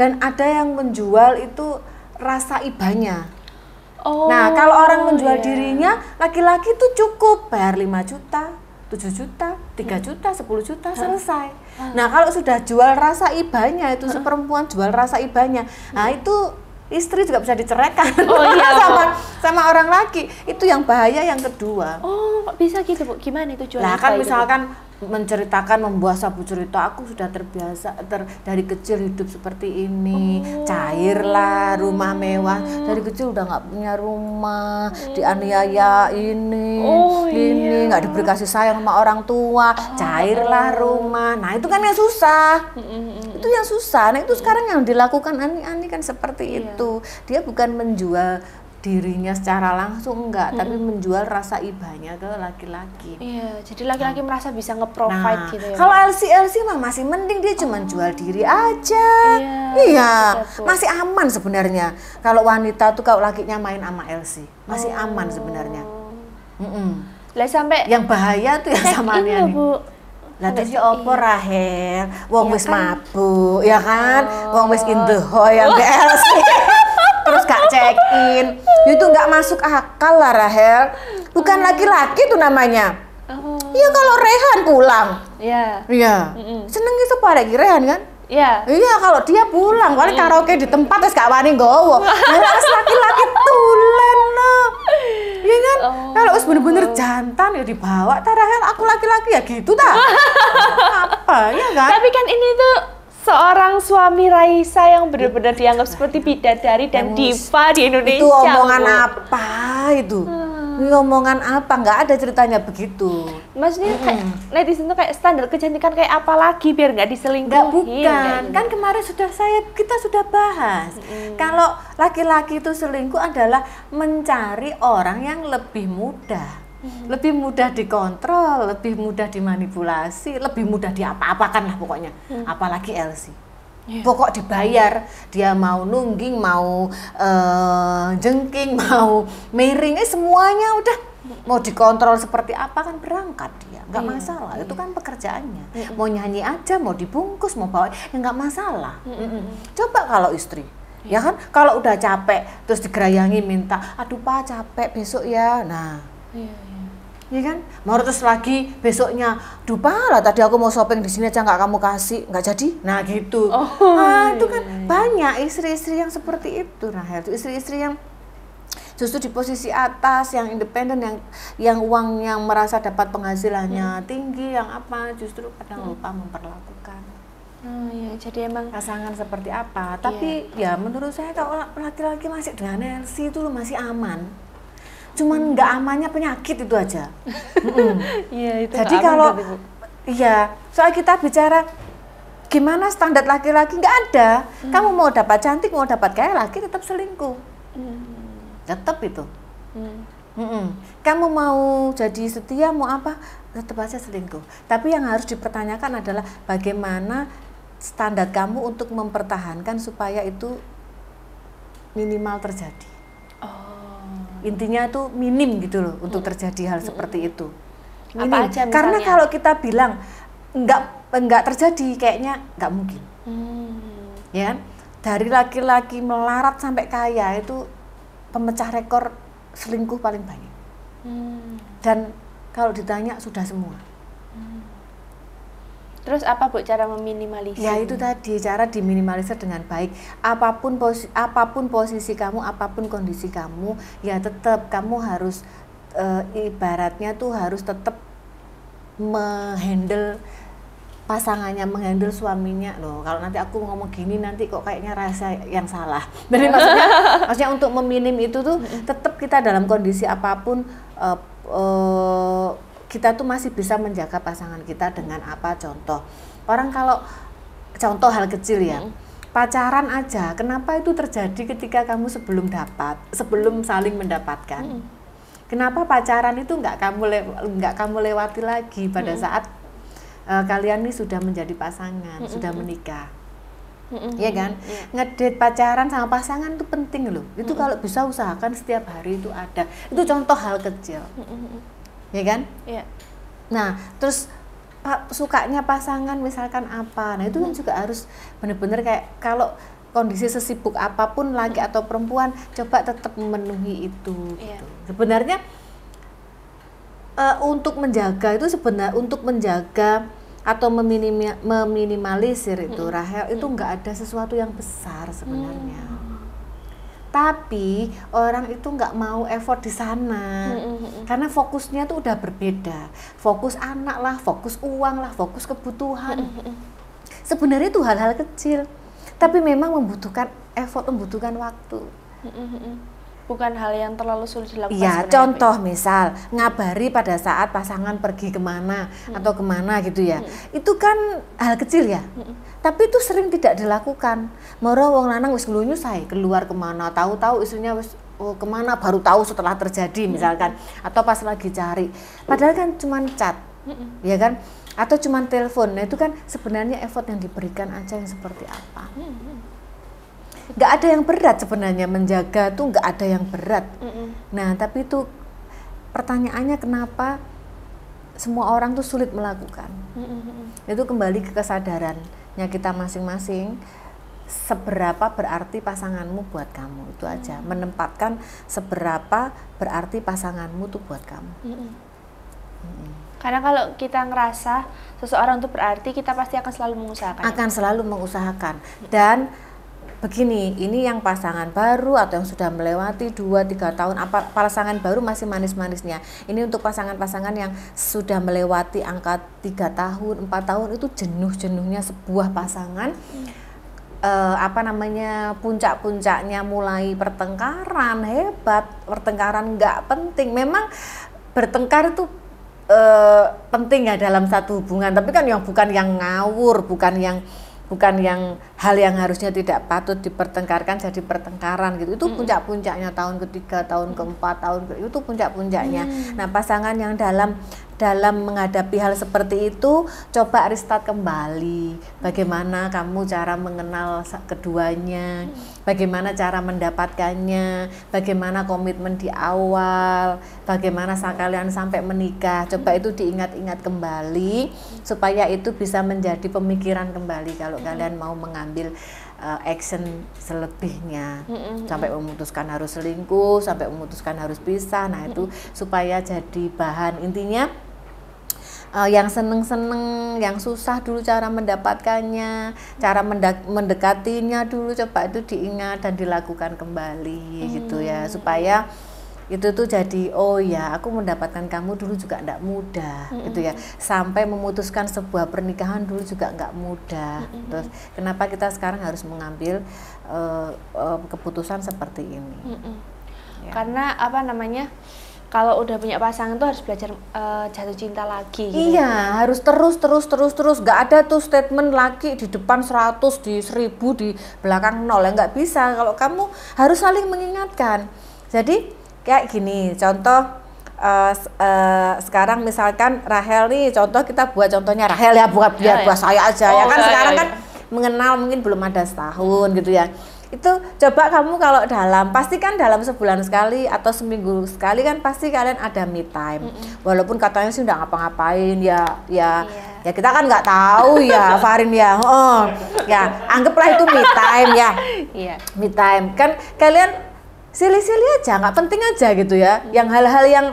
dan ada yang menjual itu rasa ibanya. Nah, kalau orang menjual dirinya, laki-laki itu cukup bayar 5 juta, 7 juta, 3 juta, 10 juta, selesai. Nah, kalau sudah jual rasa ibanya, itu si perempuan jual rasa ibanya, nah itu istri juga bisa diceraikan sama orang laki. Itu yang bahaya yang kedua. Oh, bisa gitu Bu, gimana itu jual? Nah kan misalkan menceritakan, membuat sabu cerita, aku sudah terbiasa dari kecil hidup seperti ini, cairlah rumah mewah, dari kecil udah nggak punya rumah, dianiaya ini, nggak diberi kasih sayang sama orang tua, cairlah rumah. Nah itu kan yang susah, itu yang susah. Nah itu sekarang yang dilakukan Ani kan seperti itu, dia bukan menjual dirinya secara langsung tapi menjual rasa ibanya ke laki-laki. Iya, jadi laki-laki merasa bisa nge-provide gitu ya. Kalau LC mah masih mending, dia cuma jual diri aja. Iya, masih aman sebenarnya. Kalau wanita tuh kalau lakinya main sama LC, masih aman sebenarnya. Lah sampai yang bahaya tuh ya sama Ani. Lah terus ya opo Rahel, wong wis mabuk, ya kan? Wong wis in the hole yang LC. Terus gak check in, itu nggak masuk akal lah Rahel. Bukan laki-laki tuh namanya. Iya kalau Rehan pulang. Iya. Seneng itu pada Rehan kan? Iya kalau dia pulang, paling karaoke di tempat terus gak wani nggowo. Harus laki-laki tulen loh. Iya kan? Kalau us bener-bener jantan ya dibawa. Rahel aku laki-laki ya gitu dah. Apa ya kan? Tapi kan ini tuh seorang suami Raisa yang benar-benar dianggap seperti bidadari dan diva di Indonesia. Itu omongan apa itu? Ini omongan apa? Nggak ada ceritanya begitu. Maksudnya kayak netizen tuh kayak standar kecantikan kayak apa lagi biar nggak diselingkuhin? Nggak, bukan. Kan kemarin kita sudah bahas. Kalau laki-laki itu selingkuh adalah mencari orang yang lebih mudah. Lebih mudah dikontrol, lebih mudah dimanipulasi, lebih mudah diapa-apakan lah pokoknya. Apalagi LC. Pokok dibayar, dia mau nungging, mau jengking, mau miring, semuanya udah mau dikontrol seperti apa kan berangkat dia, nggak masalah. Itu kan pekerjaannya. Mau nyanyi aja, mau dibungkus, mau bawa, ya nggak masalah. Coba kalau istri, ya kan, kalau udah capek terus digerayangi minta, aduh Pak capek besok ya, nah. Iya kan, mau terus lagi besoknya, dupa lah tadi aku mau shopping di sini aja nggak kamu kasih, nggak jadi, nah gitu. Itu kan banyak istri-istri yang seperti itu, Rahel. Istri-istri yang justru di posisi atas, yang independen, yang uang yang merasa dapat penghasilannya tinggi, yang apa justru kadang lupa memperlakukan. Oh iya, jadi emang pasangan seperti apa. Tapi ya menurut saya kalau laki-laki masih dengan LC itu masih aman. Cuman nggak amannya penyakit itu aja. iya itu. Jadi kalau iya, soal kita bicara gimana standar laki-laki nggak ada. Kamu mau dapat cantik, mau dapat kaya, laki tetap selingkuh. Tetap itu. Kamu mau jadi setia, mau apa, tetap aja selingkuh. Tapi yang harus dipertanyakan adalah bagaimana standar kamu untuk mempertahankan supaya itu minimal terjadi. Intinya itu minim gitu loh untuk terjadi hal seperti itu. Minim. Apa aja misalnya? Karena kalau kita bilang enggak terjadi, kayaknya enggak mungkin. Ya kan? Dari laki-laki melarat sampai kaya itu pemecah rekor selingkuh paling banyak. Dan kalau ditanya sudah semua. Terus apa Bu cara meminimalisir? Ya itu tadi, cara diminimalisir dengan baik. Apapun posisi kamu, apapun kondisi kamu, ya tetap kamu harus ibaratnya tuh harus tetap menghandle pasangannya, menghandle suaminya loh. Kalau nanti aku ngomong gini nanti kok kayaknya rasa yang salah. Jadi maksudnya untuk meminim itu tuh tetap kita dalam kondisi apapun kita tuh masih bisa menjaga pasangan kita dengan apa? Contoh, orang kalau contoh hal kecil ya, pacaran aja, kenapa itu terjadi ketika kamu sebelum saling mendapatkan? Kenapa pacaran itu nggak kamu lewati lagi pada saat kalian ini sudah menjadi pasangan, sudah menikah? Iya kan? Ngedate pacaran sama pasangan itu penting loh. Itu kalau bisa usahakan setiap hari itu ada. Itu contoh hal kecil. Ya kan? Iya. Nah, terus sukanya pasangan misalkan apa, nah itu kan juga harus benar-benar kayak kalau kondisi sesibuk apapun laki atau perempuan coba tetap memenuhi itu. Iya. Gitu. Sebenarnya untuk menjaga atau meminimalisir itu Rahel itu nggak ada sesuatu yang besar sebenarnya. Tapi orang itu nggak mau effort di sana karena fokusnya tuh udah berbeda, fokus anak lah, fokus uang lah, fokus kebutuhan. Sebenarnya itu hal-hal kecil, tapi memang membutuhkan effort, membutuhkan waktu. Bukan hal yang terlalu sulit dilakukan. Ya, contoh misal ngabari pada saat pasangan pergi kemana atau kemana gitu ya, itu kan hal kecil ya. Tapi itu sering tidak dilakukan. Moro wong lanang wis nglunyu sae keluar kemana, tahu-tahu istrinya wis kemana baru tahu setelah terjadi misalkan, atau pas lagi cari. Padahal kan cuman chat, ya kan? Atau cuman telepon. Nah itu kan sebenarnya effort yang diberikan aja yang seperti apa. Nggak ada yang berat sebenarnya, menjaga tuh nggak ada yang berat. Nah tapi itu pertanyaannya kenapa semua orang tuh sulit melakukan. Itu kembali ke kesadarannya kita masing-masing, seberapa berarti pasanganmu buat kamu, itu aja. Menempatkan seberapa berarti pasanganmu tuh buat kamu. Karena kalau kita ngerasa seseorang itu berarti, kita pasti akan selalu mengusahakan. Akan selalu mengusahakan. Dan begini, ini yang pasangan baru atau yang sudah melewati 2-3 tahun, apa pasangan baru masih manis-manisnya. Ini untuk pasangan-pasangan yang sudah melewati angka 3 tahun, 4 tahun, itu jenuh-jenuhnya sebuah pasangan. Puncak-puncaknya mulai pertengkaran hebat, pertengkaran nggak penting. Memang bertengkar itu penting ya dalam satu hubungan, tapi kan bukan yang ngawur, bukan yang hal yang harusnya tidak patut dipertengkarkan jadi pertengkaran gitu. Itu puncak-puncaknya tahun ketiga, tahun keempat, itu puncak-puncaknya. Nah pasangan yang dalam menghadapi hal seperti itu, coba restart kembali. Bagaimana kamu cara mengenal keduanya, bagaimana cara mendapatkannya, bagaimana komitmen di awal, bagaimana kalian sampai menikah. Coba itu diingat-ingat kembali supaya itu bisa menjadi pemikiran kembali kalau kalian mau mengambil action selebihnya, sampai memutuskan harus selingkuh, sampai memutuskan harus pisah. Nah itu supaya jadi bahan. Intinya yang seneng-seneng, yang susah dulu cara mendapatkannya, cara mendekatinya dulu, coba itu diingat dan dilakukan kembali gitu ya, supaya itu tuh jadi oh ya aku mendapatkan kamu dulu juga enggak mudah gitu ya, sampai memutuskan sebuah pernikahan dulu juga enggak mudah. Terus kenapa kita sekarang harus mengambil keputusan seperti ini? Ya. Karena apa namanya, kalau udah punya pasangan tuh harus belajar jatuh cinta lagi gitu. Iya, harus terus. Nggak ada tuh statement laki di depan 100, di 1000, di belakang 0. Ya nggak bisa. Kalau kamu harus saling mengingatkan. Jadi kayak gini, contoh sekarang misalkan Rahel nih, contoh kita buat contohnya Rahel ya, buat saya aja. Ya kan sekarang kan mengenal mungkin belum ada setahun gitu ya. Itu coba kamu kalau pasti kan dalam sebulan sekali atau seminggu sekali kan pasti kalian ada me time. Walaupun katanya sih udah ngapa-ngapain ya kita kan nggak tahu ya Farin ya. Ya anggaplah itu me time ya. Me time kan kalian silih-silih aja, nggak penting aja gitu ya. Yang hal-hal yang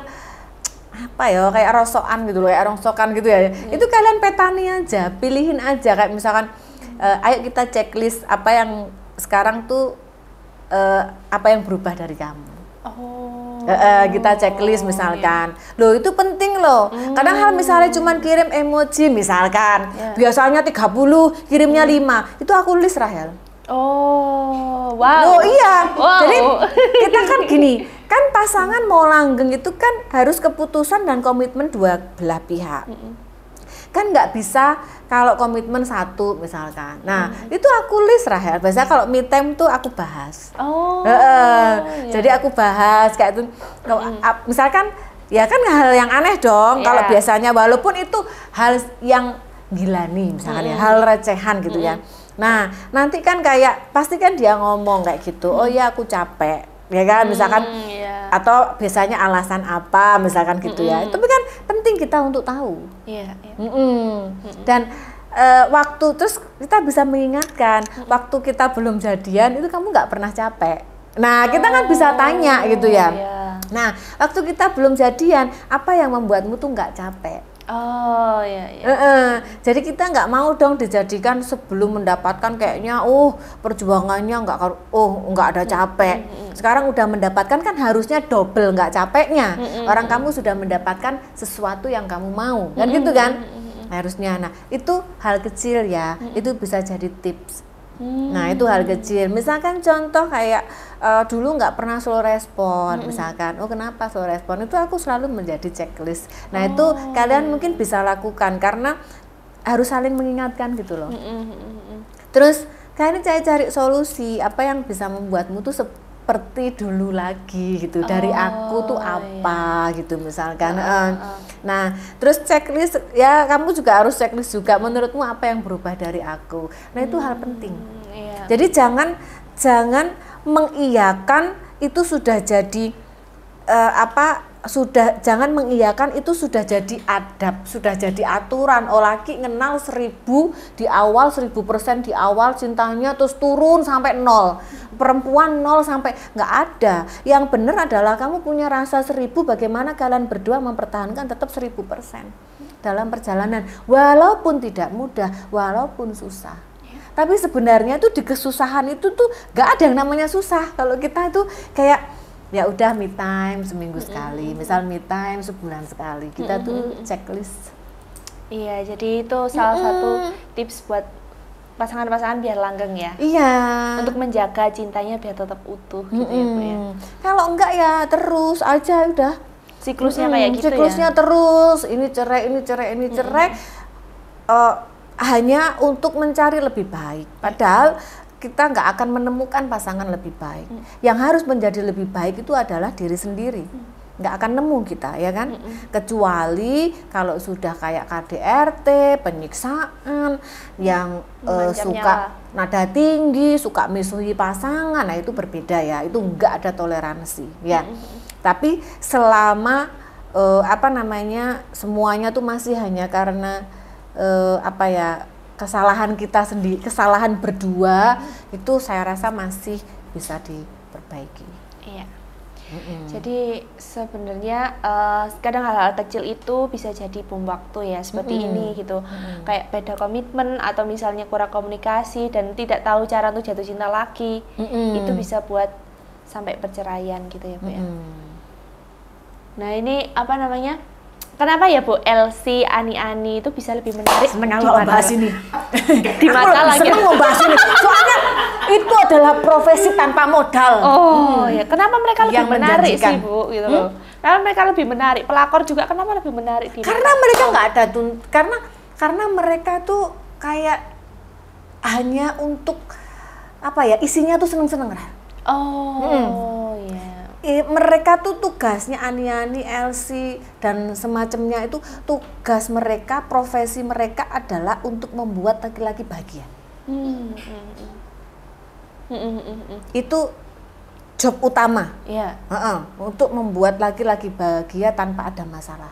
apa ya kayak rongsokan gitu ya. Itu kalian petani aja, pilihin aja kayak misalkan ayo kita checklist apa yang sekarang tuh apa yang berubah dari kamu. Kita checklist misalkan. Loh itu penting loh. Kadang hal misalnya cuman kirim emoji misalkan. Biasanya 30, kirimnya 5. Itu aku list Rahel. Wow. Oh iya. Jadi kita kan gini, kan pasangan mau langgeng itu kan harus keputusan dan komitmen dua belah pihak. Kan nggak bisa kalau komitmen satu misalkan. Nah itu aku list Rahel. Biasanya kalau me time tuh aku bahas. Jadi aku bahas kayak itu. Misalkan ya kan hal yang aneh dong. Kalau biasanya walaupun itu hal yang gila nih misalkan ya, hal recehan gitu ya. Nah nanti kan kayak pasti kan dia ngomong kayak gitu. Oh ya aku capek. Ya kan misalkan atau biasanya alasan apa misalkan gitu ya. Itu kan penting kita untuk tahu. Dan waktu terus kita bisa mengingatkan waktu kita belum jadian itu kamu nggak pernah capek. Nah kita kan bisa tanya gitu ya. Nah waktu kita belum jadian apa yang membuatmu tuh nggak capek? Jadi kita nggak mau dong dijadikan sebelum mendapatkan kayaknya perjuangannya nggak ada capek. Sekarang udah mendapatkan kan harusnya double nggak capeknya. Orang kamu sudah mendapatkan sesuatu yang kamu mau kan gitu kan harusnya. Nah itu hal kecil ya, itu bisa jadi tips. Nah itu hal kecil, misalkan contoh kayak dulu nggak pernah slow respon misalkan, kenapa slow respon, itu aku selalu menjadi checklist. Nah itu kalian mungkin bisa lakukan karena harus saling mengingatkan gitu loh. Terus kalian cari solusi apa yang bisa membuatmu tuh seperti dulu lagi gitu, dari aku tuh apa gitu misalkan. Nah terus checklist ya, kamu juga harus checklist juga menurutmu apa yang berubah dari aku. Nah itu hal penting. Jadi jangan mengiyakan itu sudah jadi jangan mengiyakan itu sudah jadi adab, sudah jadi aturan. Laki ngenal 1000 di awal, 1000% di awal cintanya, terus turun sampai 0. Perempuan 0 sampai nggak ada. Yang benar adalah kamu punya rasa 1000, bagaimana kalian berdua mempertahankan tetap 1000% dalam perjalanan, walaupun tidak mudah, walaupun susah. Tapi sebenarnya tuh di kesusahan itu tuh nggak ada yang namanya susah. Kalau kita tuh kayak ya udah me time seminggu sekali, misal me time sebulan sekali, kita tuh checklist. Iya, jadi itu salah satu tips buat pasangan-pasangan biar langgeng ya. Iya. Untuk menjaga cintanya biar tetap utuh gitu ya Bu ya. Kalau enggak ya terus aja udah. Siklusnya kayak gitu siklusnya ya. Terus ini cerai. Hanya untuk mencari lebih baik. Padahal kita nggak akan menemukan pasangan lebih baik. Yang harus menjadi lebih baik itu adalah diri sendiri. Nggak akan nemu kita, ya kan? Kecuali kalau sudah kayak KDRT, penyiksaan, yang suka nada tinggi, suka misuhi pasangan, nah itu berbeda ya. Itu nggak ada toleransi, ya. Tapi selama semuanya tuh masih hanya karena kesalahan kita sendiri, kesalahan berdua, itu saya rasa masih bisa diperbaiki. Iya. Jadi sebenarnya kadang hal-hal kecil itu bisa jadi bom waktu ya, seperti ini gitu. Kayak beda komitmen atau misalnya kurang komunikasi dan tidak tahu cara untuk jatuh cinta lagi, itu bisa buat sampai perceraian gitu ya Bu ya. Nah ini apa namanya? Kenapa ya Bu Elsie, Ani itu bisa lebih menarik? Seneng kalau bahas ini. Di masalah seneng mau bahas ini. Soalnya itu adalah profesi tanpa modal. Ya. Kenapa mereka lebih Yang menarik menjanjikan. sih Bu? Gitu loh. Kenapa mereka lebih menarik? Pelakor juga kenapa lebih menarik? Karena mereka nggak ada karena mereka tuh kayak hanya untuk apa ya? Isinya tuh seneng-seneng lah. Iya. Mereka tuh tugasnya Ani, Elsie dan semacamnya itu tugas mereka, profesi mereka adalah untuk membuat laki-laki bahagia. Itu job utama. Iya. Untuk membuat laki-laki bahagia tanpa ada masalah.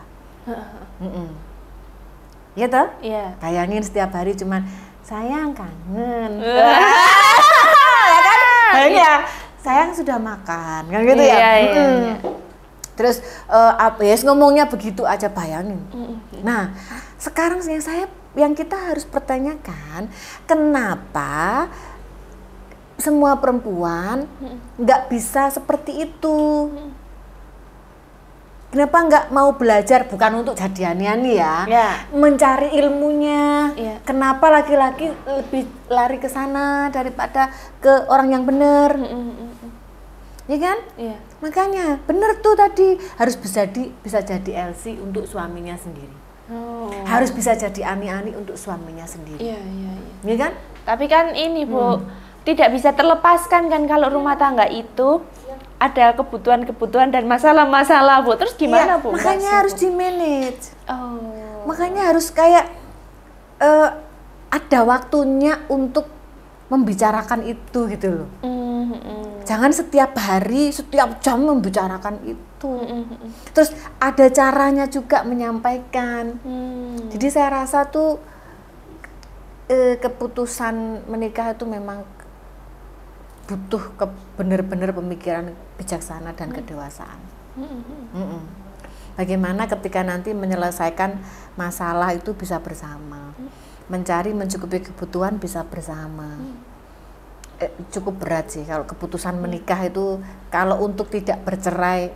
Iya toh? Iya. Bayangin setiap hari cuman sayang kangen. Ya kan? Bayangin sayang sudah makan, kan gitu ya. Iya. Terus ngomongnya begitu aja, bayangin. Nah, sekarang yang kita harus pertanyakan, kenapa semua perempuan nggak bisa seperti itu? Kenapa nggak mau belajar, bukan untuk jadi Ani ya, mencari ilmunya? Kenapa laki-laki lebih lari ke sana daripada ke orang yang benar? Ya kan? Makanya bener tuh tadi, harus bisa jadi Elsie untuk suaminya sendiri. Harus bisa jadi Ani untuk suaminya sendiri. Ya kan? Tapi kan ini Bu, tidak bisa terlepaskan kan kalau rumah tangga itu ada kebutuhan dan masalah-masalah Bu. Terus gimana Bu? Makanya harus di manage. Makanya harus kayak ada waktunya untuk membicarakan itu gitu loh. Jangan setiap hari, setiap jam membicarakan itu. Terus ada caranya juga menyampaikan. Jadi saya rasa tuh keputusan menikah itu memang butuh benar-benar pemikiran bijaksana dan kedewasaan. Bagaimana ketika nanti menyelesaikan masalah itu bisa bersama, mencukupi kebutuhan bisa bersama. Cukup berat sih kalau keputusan menikah itu, kalau untuk tidak bercerai,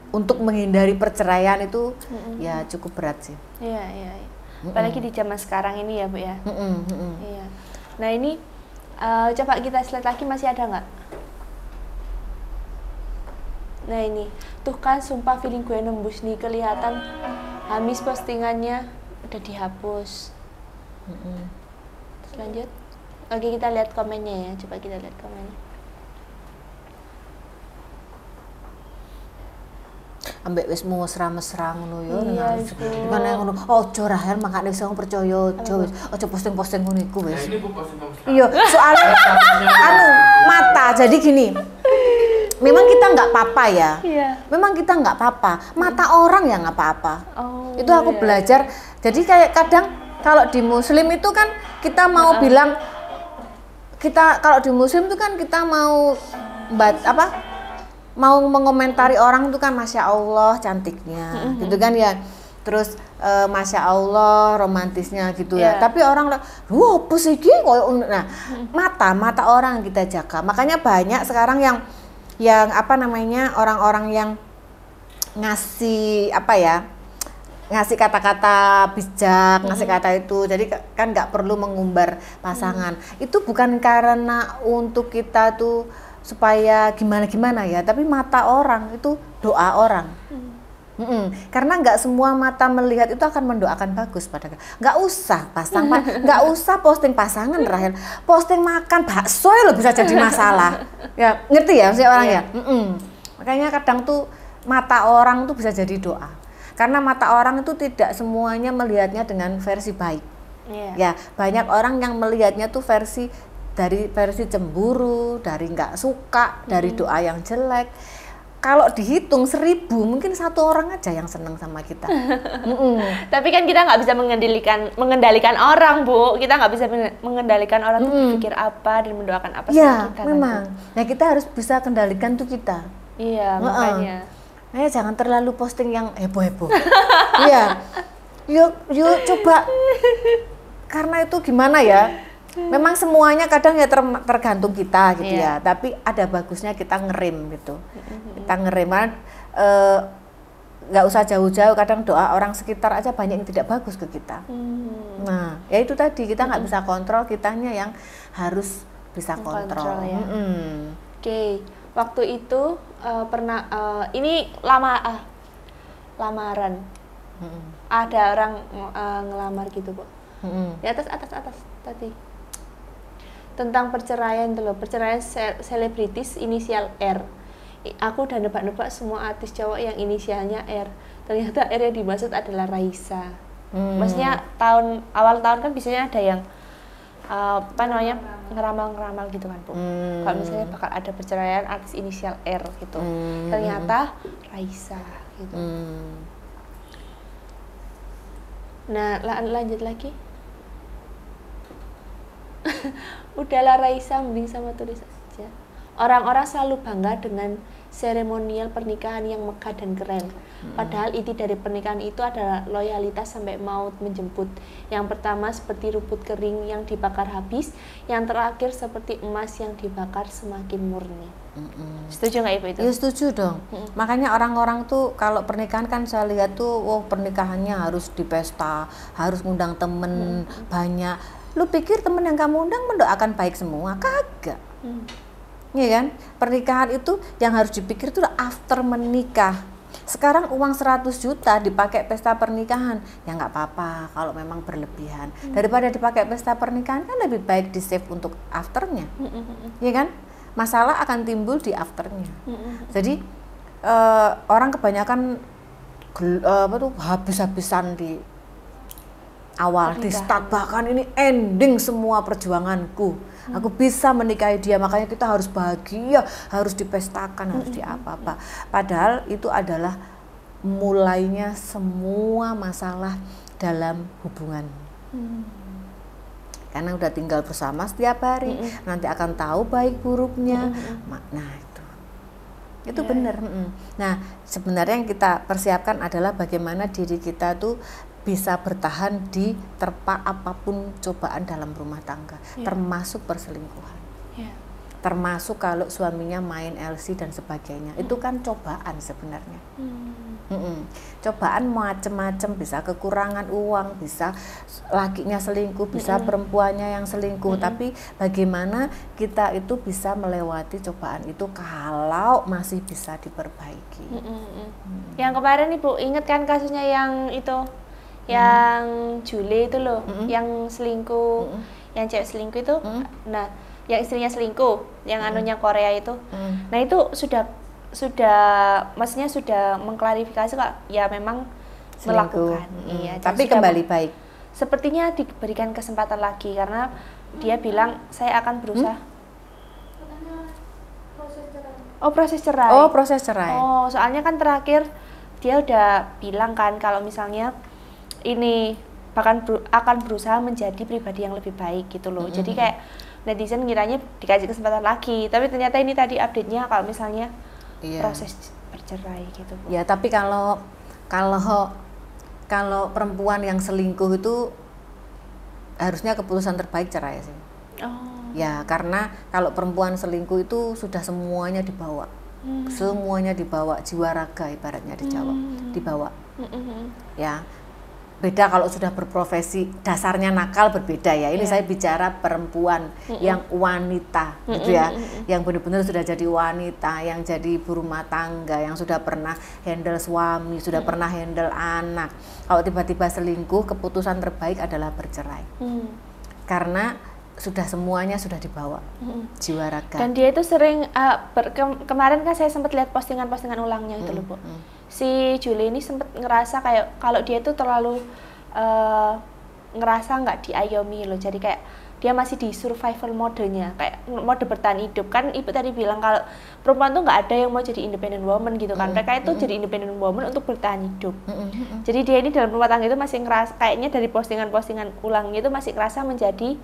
untuk menghindari perceraian itu ya cukup berat sih. Iya. Apalagi di zaman sekarang ini ya Bu ya. Iya. Nah ini coba kita slide lagi, masih ada nggak? Nah ini, tuh kan sumpah feeling gue nembus nih, kelihatan habis postingannya udah dihapus. Terus lanjut. Oke, kita lihat komennya ya, coba kita lihat komennya. Ambek wis mesra-mesra ngono yo, Iya, gimana ngono. Ojo Rahel, makane wis percaya ojo posting-posting ngono iku wis. Ini Bu posting. Iya, soalnya mata. Jadi gini. Memang kita nggak apa-apa ya. Memang kita nggak apa-apa. Mata orang yang nggak apa-apa. Itu aku belajar. Jadi kayak kadang kalau di Muslim itu kan kita mau bilang, kalau di Muslim itu kan kita mau mau mengomentari orang itu kan Masya Allah cantiknya, gitu kan ya. Terus Masya Allah romantisnya gitu ya. Tapi orang wah apa sih nah, mata orang kita jaga. Makanya banyak sekarang yang orang-orang yang ngasih ngasih kata-kata bijak, ngasih kata itu. Jadi kan nggak perlu mengumbar pasangan. Itu bukan karena untuk kita tuh supaya gimana-gimana ya, tapi mata orang itu doa orang. Karena nggak semua mata melihat itu akan mendoakan bagus pada nggak usah nggak usah posting pasangan Rahel, posting makan bakso lo bisa jadi masalah. Ya ngerti ya maksudnya orang ya. Makanya kadang tuh mata orang tuh bisa jadi doa. Karena mata orang itu tidak semuanya melihatnya dengan versi baik. Ya, banyak orang yang melihatnya tuh versi cemburu, dari nggak suka, dari doa yang jelek. Kalau dihitung 1000, mungkin 1 orang aja yang seneng sama kita. Tapi kan kita nggak bisa mengendalikan orang Bu. Kita nggak bisa mengendalikan orang tuh berpikir apa dan mendoakan apa sama kita. Memang. Nah kita harus bisa kendalikan tuh kita. Iya, makanya. Jangan terlalu posting yang heboh-heboh. Iya. Yuk coba. Karena itu gimana ya? Memang semuanya kadang ya tergantung kita gitu ya. Tapi ada bagusnya kita ngerem gitu. Kita ngerem nggak usah jauh-jauh, kadang doa orang sekitar aja banyak yang tidak bagus ke kita. Nah, ya itu tadi kita nggak bisa kontrol, kitanya yang harus bisa kontrol. Ya. Oke, waktu itu pernah ini lamaran. Ada orang ngelamar gitu, Bu. Di atas tadi. Tentang perceraian tuh loh, perceraian selebritis inisial R. Aku udah nebak-nebak semua artis cowok yang inisialnya R. Ternyata R yang dimaksud adalah Raisa. Maksudnya awal tahun kan biasanya ada yang ngeramal-ngeramal gitu kan, Bu. Kalau misalnya bakal ada perceraian artis inisial R gitu. Ternyata Raisa gitu. Nah, lanjut lagi. Udahlah Raisa, mending sama tulis aja. Orang-orang selalu bangga dengan seremonial pernikahan yang megah dan keren. Padahal inti dari pernikahan itu adalah loyalitas sampai maut menjemput. Yang pertama seperti rumput kering yang dibakar habis, yang terakhir seperti emas yang dibakar semakin murni. Setuju nggak Ibu itu? Ya setuju dong. Makanya orang-orang tuh kalau pernikahan kan saya lihat tuh, pernikahannya harus di pesta, harus ngundang temen banyak. Lu pikir temen yang kamu undang mendoakan baik semua? Kagak. Iya kan? Pernikahan itu yang harus dipikir tuh after menikah. Sekarang uang 100 juta dipakai pesta pernikahan, ya nggak apa-apa kalau memang berlebihan. Daripada dipakai pesta pernikahan kan lebih baik di save untuk afternya. Iya kan? Masalah akan timbul di afternya. Jadi orang kebanyakan habis-habisan di awal, di start, bahkan ini ending semua perjuanganku. Aku bisa menikahi dia, makanya kita harus bahagia, harus dipestakan, harus apa-apa. Padahal itu adalah mulainya semua masalah dalam hubungan. Karena udah tinggal bersama setiap hari, nanti akan tahu baik buruknya. Nah itu benar. Nah sebenarnya yang kita persiapkan adalah bagaimana diri kita tuh bisa bertahan di terpa apapun cobaan dalam rumah tangga, termasuk perselingkuhan, termasuk kalau suaminya main LC dan sebagainya. Itu kan cobaan sebenarnya. Cobaan macam-macam, bisa kekurangan uang, bisa lakinya selingkuh, bisa perempuannya yang selingkuh. Tapi bagaimana kita itu bisa melewati cobaan itu kalau masih bisa diperbaiki. Yang kemarin Ibu ingat kan kasusnya yang itu, yang Jule itu loh, yang selingkuh, yang cewek selingkuh itu. Nah, yang istrinya selingkuh, yang anunya Korea itu. Nah itu sudah maksudnya sudah mengklarifikasi kok, ya memang selingkuh. Melakukan. Iya. Tapi kembali baik. Sepertinya diberikan kesempatan lagi karena dia bilang saya akan berusaha. Proses cerai. Oh, proses cerai. Oh, soalnya kan terakhir dia udah bilang kan kalau misalnya ini akan berusaha menjadi pribadi yang lebih baik gitu loh. Jadi kayak netizen ngiranya dikasih kesempatan lagi, tapi ternyata ini tadi update-nya kalau misalnya proses bercerai gitu, Bu. Ya, tapi kalau perempuan yang selingkuh itu harusnya keputusan terbaik cerai sih. Ya, karena kalau perempuan selingkuh itu sudah semuanya dibawa. Semuanya dibawa, jiwa raga ibaratnya dibawa. Ya. Beda kalau sudah berprofesi, dasarnya nakal berbeda ya. Ini saya bicara perempuan yang wanita gitu ya, yang benar-benar sudah jadi wanita, yang jadi ibu rumah tangga, yang sudah pernah handle suami, sudah pernah handle anak. Kalau tiba-tiba selingkuh, keputusan terbaik adalah bercerai. Karena sudah semuanya sudah dibawa, jiwa raga. Dan dia itu sering kemarin kan saya sempat lihat postingan-postingan ulangnya itu loh, Bu. Si Julie ini sempat ngerasa kayak kalau dia itu terlalu ngerasa nggak diayomi loh, jadi kayak dia masih di survival modenya, kayak mode bertahan hidup. Kan Ibu tadi bilang kalau perempuan tuh nggak ada yang mau jadi independent woman gitu kan, mereka itu jadi independent woman untuk bertahan hidup. Jadi dia ini dalam rumah tangga itu masih ngerasa, kayaknya dari postingan-postingan ulangnya itu masih ngerasa menjadi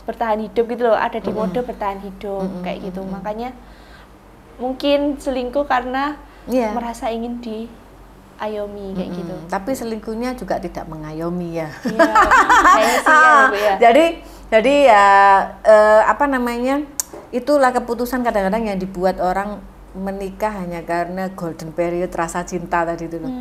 bertahan hidup gitu loh, ada di mode bertahan hidup kayak gitu. Makanya mungkin selingkuh karena merasa ingin diayomi kayak gitu. Tapi selingkuhnya juga tidak mengayomi ya. Kayaknya sih ya, Bu, ya. Jadi ya apa namanya, itulah keputusan kadang-kadang yang dibuat orang menikah hanya karena golden period rasa cinta tadi itu loh.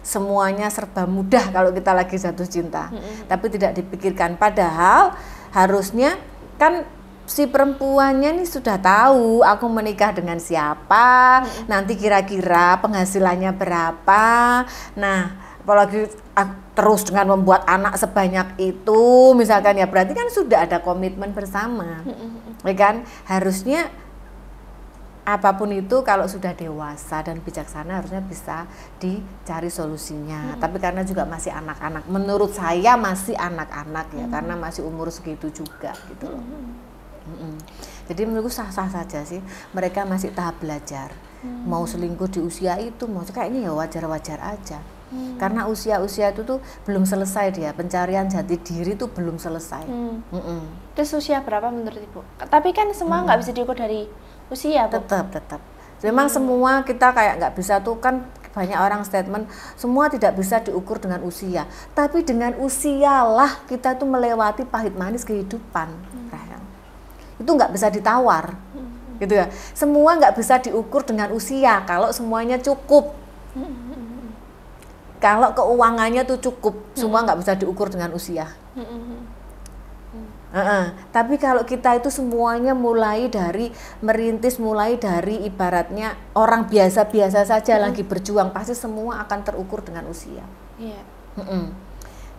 Semuanya serba mudah kalau kita lagi jatuh cinta, tapi tidak dipikirkan. Padahal harusnya kan si perempuannya nih sudah tahu aku menikah dengan siapa, nanti kira-kira penghasilannya berapa. Nah, apalagi terus dengan membuat anak sebanyak itu, misalkan ya, berarti kan sudah ada komitmen bersama, ya kan? Harusnya apapun itu kalau sudah dewasa dan bijaksana harusnya bisa dicari solusinya. Tapi karena juga masih anak-anak, menurut saya masih anak-anak ya, karena masih umur segitu juga gitu loh. Jadi menurutku sah-sah saja sih, mereka masih tahap belajar. Mau selingkuh di usia itu, mau kayaknya ya wajar-wajar aja. Karena usia-usia itu tuh belum selesai dia, pencarian jati diri tuh belum selesai. Terus usia berapa menurut Ibu? Tapi kan semua nggak bisa diukur dari usia, Bu. Tetap. Memang semua kita kayak nggak bisa tuh, kan banyak orang statement semua tidak bisa diukur dengan usia. Tapi dengan usialah kita tuh melewati pahit manis kehidupan. Itu nggak bisa ditawar, gitu ya. Semua nggak bisa diukur dengan usia. Kalau semuanya cukup, kalau keuangannya tuh cukup, semua nggak bisa diukur dengan usia. Tapi kalau kita itu semuanya mulai dari merintis, mulai dari ibaratnya orang biasa-biasa saja lagi berjuang, pasti semua akan terukur dengan usia.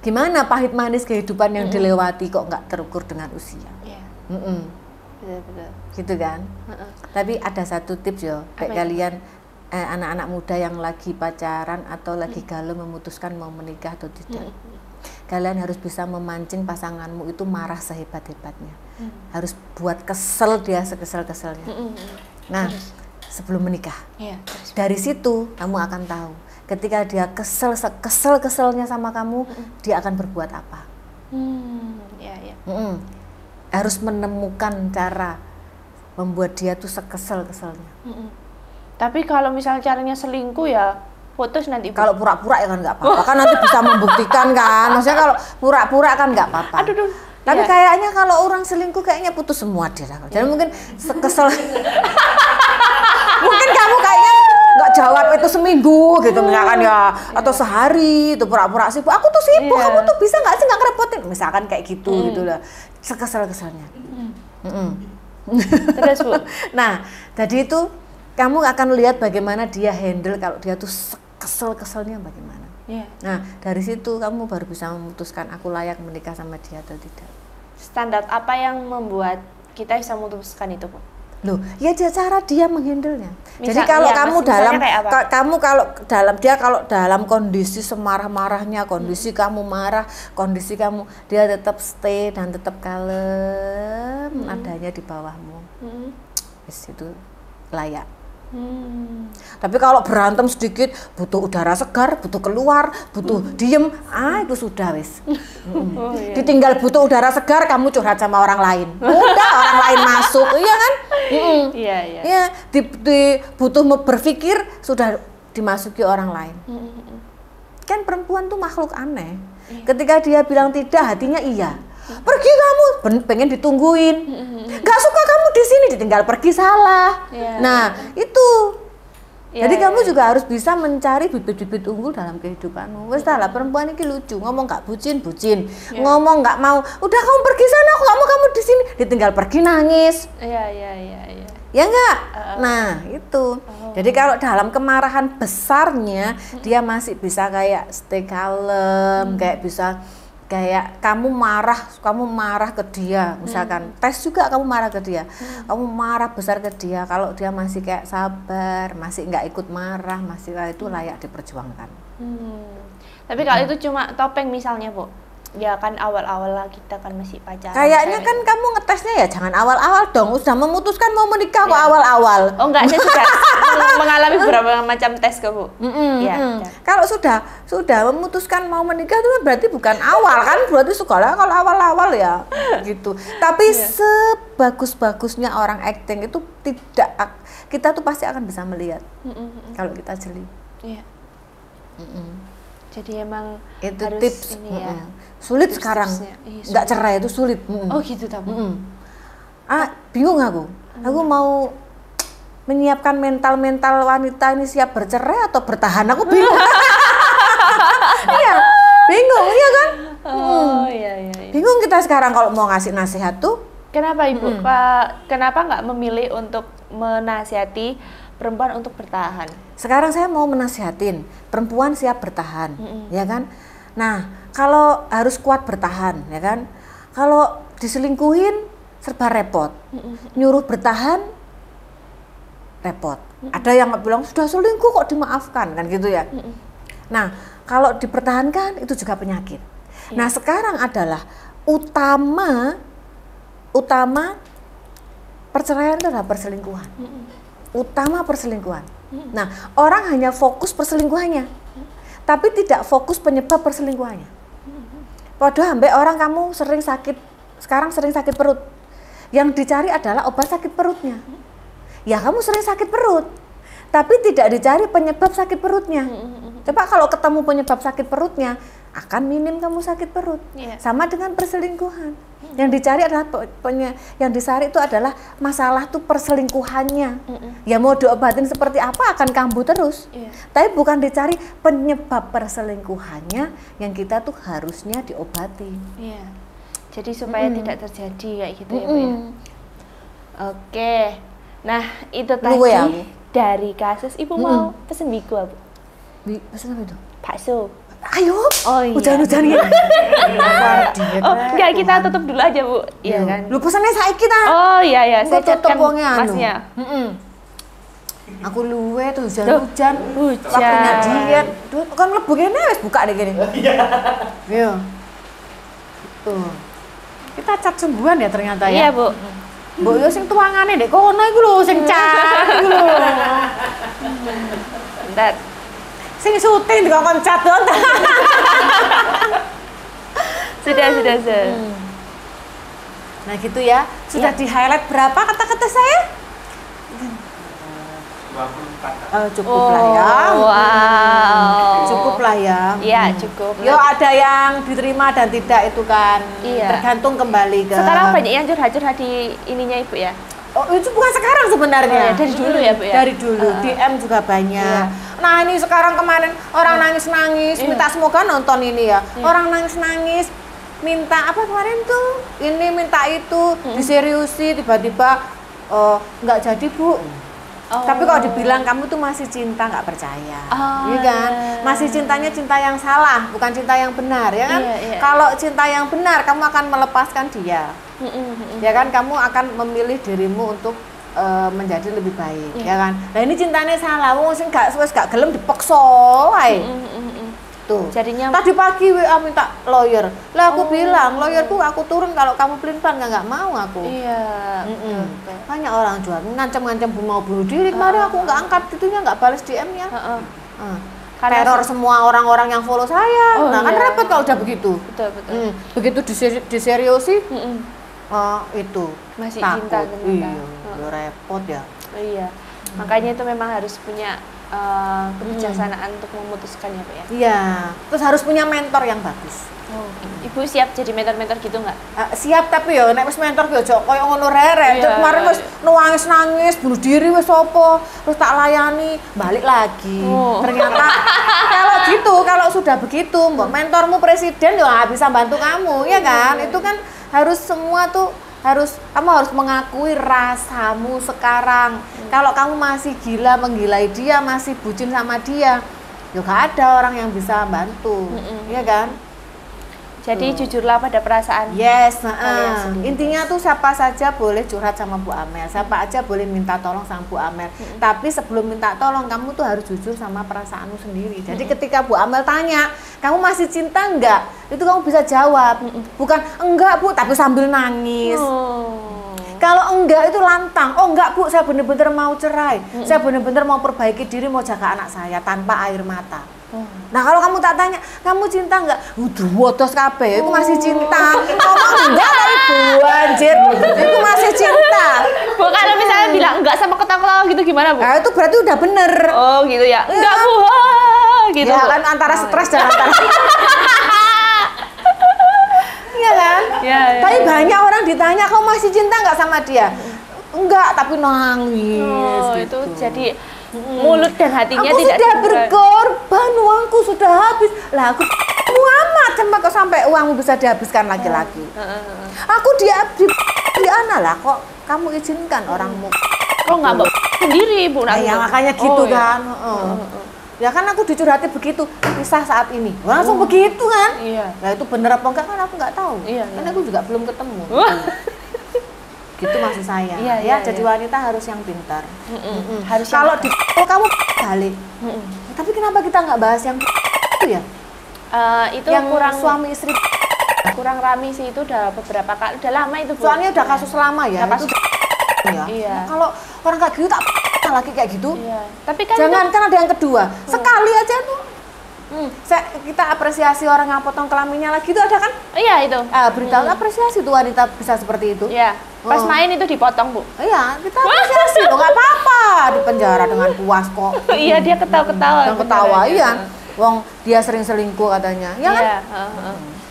Gimana pahit manis kehidupan yang dilewati kok nggak terukur dengan usia? Betul. Gitu kan? Tapi ada satu tips yo, kayak kalian anak-anak muda yang lagi pacaran atau lagi galau memutuskan mau menikah atau tidak. Kalian harus bisa memancing pasanganmu itu marah sehebat-hebatnya. Harus buat kesel dia sekesel-keselnya. Nah, sebelum menikah. Dari situ kamu akan tahu ketika dia kesel-keselnya sama kamu, dia akan berbuat apa. Harus menemukan cara membuat dia tuh sekesel-keselnya. Tapi kalau misalnya caranya selingkuh ya putus nanti. Kalau pura-pura ya kan nggak apa-apa, kan nanti bisa membuktikan kan. Maksudnya kalau pura-pura kan nggak apa-apa. Tapi kayaknya kalau orang selingkuh kayaknya putus semua dia. Jadi mungkin sekesel. Mungkin kamu kayaknya nggak jawab itu seminggu gitu misalkan ya, atau sehari itu pura-pura sibuk. Aku tuh sibuk, kamu tuh bisa nggak sih nggak ngerepotin, misalkan kayak gitu gitu lah. Sekesel-keselnya. Terus Bu. Nah, tadi itu kamu akan lihat bagaimana dia handle kalau dia tuh kesel-keselnya bagaimana. Nah, dari situ kamu baru bisa memutuskan aku layak menikah sama dia atau tidak. Standar apa yang membuat kita bisa memutuskan itu, Bu? Loh, ya cara dia menghandlenya. Jadi kalau kamu kalau dalam kondisi semarah-marahnya, kondisi kamu marah, kondisi kamu, dia tetap stay dan tetap kalem, adanya di bawahmu. Itu layak. Tapi kalau berantem sedikit, butuh udara segar, butuh keluar, butuh diem, itu sudah wis. Ditinggal butuh udara segar, kamu curhat sama orang lain. Udah orang lain masuk, iya kan? Iya. Butuh berpikir, sudah dimasuki orang lain. Kan perempuan tuh makhluk aneh. Ketika dia bilang tidak, hatinya iya. Pergi kamu, pengen ditungguin. Gak suka kamu di sini, ditinggal pergi salah. Nah, itu. Jadi kamu juga harus bisa mencari bibit-bibit unggul dalam kehidupanmu. Wes lah, perempuan ini lucu, ngomong gak bucin, ngomong gak mau. Udah kamu pergi sana, kamu di sini, ditinggal pergi nangis. Ya enggak? Nah, itu. Jadi kalau dalam kemarahan besarnya, dia masih bisa kayak stay kalem, kayak bisa kayak kamu marah ke dia, misalkan tes juga kamu marah ke dia, kamu marah besar ke dia, kalau dia masih kayak sabar, masih nggak ikut marah, masih itu layak diperjuangkan. Tapi kalau itu cuma topeng misalnya, Bu, ya kan awal-awal kita kan masih pacaran. Kayaknya kan kamu ngetesnya ya jangan awal-awal dong, sudah memutuskan mau menikah kok awal-awal. Oh enggak, saya sudah mengalami beberapa macam tes ke Bu. Kalau sudah memutuskan mau menikah itu berarti bukan awal kan, berarti sekolah kalau awal-awal ya gitu. Tapi sebagus-bagusnya orang acting itu tidak, kita tuh pasti akan bisa melihat kalau kita jeli. Jadi emang itu harus tips ini ya. Sulit sekarang, nggak cerai itu sulit. Oh gitu, tahu. Bingung aku mau menyiapkan mental wanita ini siap bercerai atau bertahan? Aku bingung. Iya, bingung ya kan? Iya. Bingung kita sekarang kalau mau ngasih nasihat tuh. Kenapa Ibu? Kenapa nggak memilih untuk menasihati perempuan untuk bertahan? Sekarang saya mau menasihatin perempuan siap bertahan, ya kan? Nah, kalau harus kuat bertahan, ya kan? Kalau diselingkuhin serba repot, nyuruh bertahan repot. Ada yang bilang sudah selingkuh kok dimaafkan, kan gitu ya. Nah, kalau dipertahankan itu juga penyakit. Nah, sekarang adalah utama perceraian itu adalah perselingkuhan. Utama perselingkuhan. Nah, orang hanya fokus perselingkuhannya, tapi tidak fokus penyebab perselingkuhannya. Padahal sampai orang kamu sekarang sering sakit perut. Yang dicari adalah obat sakit perutnya. Ya kamu sering sakit perut, tapi tidak dicari penyebab sakit perutnya. Coba kalau ketemu penyebab sakit perutnya, akan minim kamu sakit perut. Sama dengan perselingkuhan. Yang dicari adalah yang dicari itu adalah masalah tuh perselingkuhannya. Ya mau diobatin seperti apa akan kambuh terus. Tapi bukan dicari penyebab perselingkuhannya yang kita tuh harusnya diobati. Jadi supaya tidak terjadi kayak gitu ya Bu ya. Oke. Nah, itu tadi dari kasus Ibu mau pesen bigo Bu. Pesen apa itu? Bakso. Ayo. Oh iya. Hujan-hujan ya. Enggak, kita tutup dulu aja Bu. Iya kan. Lu pesannya saiki ta. Oh iya. Saya tutup wonge Masnya. Aku luwe tuh hujan-hujan. Waktunya diet. Duh, kan mlebu kene wis buka deh kene. Iya. Tuh. Kita cat sungguhan ya ternyata ya. Iya, Bu. Mbok yo sing tuangane ndek kono iku lho sing cat iku lho. Bentar. Sing syuting dikon cat to. Sudah. Nah gitu ya. Sudah di-highlight berapa kata-kata saya? 24. Cukup lah ya. Wow. Cukup lah ya. Iya, cukup. Yo ada yang diterima dan tidak itu kan. Iya. Tergantung kembali ke. Sekarang banyak yang curhat-curhat di ininya Ibu ya. Oh, itu bukan sekarang sebenarnya. Dari dulu ya Bu ya. Dari dulu. DM juga banyak. Nah, ini sekarang kemarin orang nangis-nangis minta semoga nonton ini ya. Orang nangis-nangis minta apa kemarin tuh? Ini minta itu diseriusi tiba-tiba nggak jadi Bu. Tapi kalau dibilang kamu tuh masih cinta nggak percaya, iya kan? Masih cintanya cinta yang salah, bukan cinta yang benar, ya kan? Kalau cinta yang benar, kamu akan melepaskan dia, ya kan? Kamu akan memilih dirimu untuk menjadi lebih baik, ya kan? Nah ini cintanya salah, wong sing gak gelem dipaksa, wae. Tuh. Jadinya tadi pagi WA minta lawyer. Lah aku bilang, lawyerku aku turun kalau kamu pelin-pelan nggak mau aku. Iya. Banyak orang jual ngancam-ngancam mau bunuh diri. Kemarin aku nggak angkat itunya, nggak balas DM-nya. Teror semua orang-orang yang follow saya. Nah kan repot kalau udah begitu. Betul. Begitu diseriusi, itu masih takut. cinta ternyata. Iya, repot ya. Iya. Makanya itu memang harus punya kebijaksanaan untuk memutuskan ya Pak ya? Iya, terus harus punya mentor yang bagus. Ibu siap jadi mentor-mentor gitu nggak? Siap, tapi ya nek wis mentor ki aja koyo ngono rere. Kemarin wis nangis bunuh diri wis apa, terus tak layani, balik lagi. Ternyata kalau sudah begitu, mbok mentormu presiden ya nggak bisa bantu kamu, ya kan? Itu kan harus semua tuh kamu harus mengakui rasamu sekarang. Kalau kamu masih gila menggilai dia, masih bucin sama dia, ya gak ada orang yang bisa bantu, ya kan? Jadi jujurlah pada perasaan. Yes, intinya tuh siapa saja boleh curhat sama Bu Amel, siapa aja boleh minta tolong sama Bu Amel. Tapi sebelum minta tolong, kamu tuh harus jujur sama perasaanmu sendiri. Jadi ketika Bu Amel tanya, kamu masih cinta enggak? Itu kamu bisa jawab. Bukan enggak Bu, tapi sambil nangis. Kalau enggak itu lantang. Oh enggak Bu, saya benar-benar mau cerai. Saya benar-benar mau perbaiki diri, mau jaga anak saya tanpa air mata. Nah kalau kamu tak tanya, kamu cinta enggak? Udah wotos kabeh, itu masih cinta. Ngomong enggak dari Bu, anjir. Itu masih cinta. Bu, kalau misalnya bilang enggak sama ketawa gitu gimana Bu? Nah, itu berarti udah bener. Oh gitu ya? Enggak Bu, gitu. Ya kan antara stres dan antara iya kan? Ya. Tapi banyak orang ditanya, kamu masih cinta nggak sama dia? enggak, tapi nangis. Oh, gitu. itu jadi mulut dan hatinya aku tidak sudah seimbang. berkorban, uangku sudah habis. Lah aku amat kok sampai uangmu bisa dihabiskan laki-laki. Aku di anak lah kok kamu izinkan orangmu. Kok nggak bawa sendiri Bu? Ya makanya gitu iya. kan. Ya kan aku dicurhati begitu, pisah saat ini. Langsung begitu kan? Iya. Nah itu bener apa enggak kan aku nggak tahu. Iya, Karena aku juga belum ketemu. Gitu maksud saya. Iya, Ya iya, jadi iya. wanita harus yang pintar. Harus Kalau kamu balik. Tapi kenapa kita nggak bahas yang itu ya? itu yang kurang suami istri. kurang rame sih, itu udah beberapa kali, udah lama itu Bu. Soalnya udah kasus lama ya. Udah Itu kasus. ya. Iya. Nah, kalau orang kayak gitu tak lagi kayak gitu. Iya. Tapi kan Jangan kan ada yang kedua. Sekali aja tuh. Kita apresiasi orang yang potong kelaminnya lagi itu ada kan? iya itu. Berita apresiasi tuh wanita bisa seperti itu. Iya. Pas main itu dipotong Bu. Iya, kita apresiasi loh, nggak apa-apa di penjara dengan puas kok. Iya, dia ketawa-ketawa. Yang ketawa, iya. Wong dia sering selingkuh katanya, ya kan? Iya.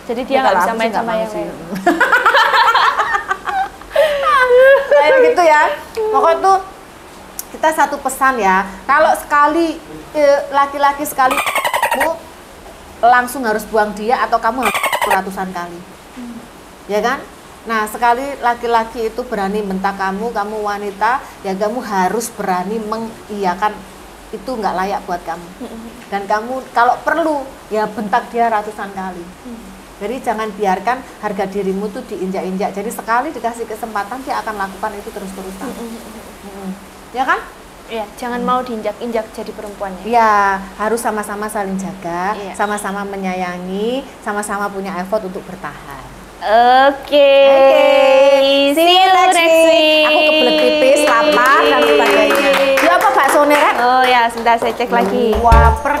Jadi dia nggak bisa main sama yang lain. Kayak gitu ya. Pokoknya tuh kita satu pesan ya. Kalau sekali laki-laki sekali kamu langsung harus buang dia atau kamu harus ratusan kali. Ya kan? Nah, sekali laki-laki itu berani bentak kamu wanita, ya kamu harus berani mengiyakan itu nggak layak buat kamu. Dan kamu kalau perlu ya bentak dia ratusan kali. Jadi jangan biarkan harga dirimu tuh diinjak-injak. Jadi sekali dikasih kesempatan dia akan lakukan itu terus-terusan. Ya kan? Iya, jangan mau diinjak-injak jadi perempuannya. Iya, harus sama-sama saling jaga, Iya. sama-sama menyayangi, sama-sama punya effort untuk bertahan. Oke. See you next week. Aku kebelet pipis, lapar dan sebagainya. Ya apa bakso nih? Oh ya, sebentar saya cek lagi. Waper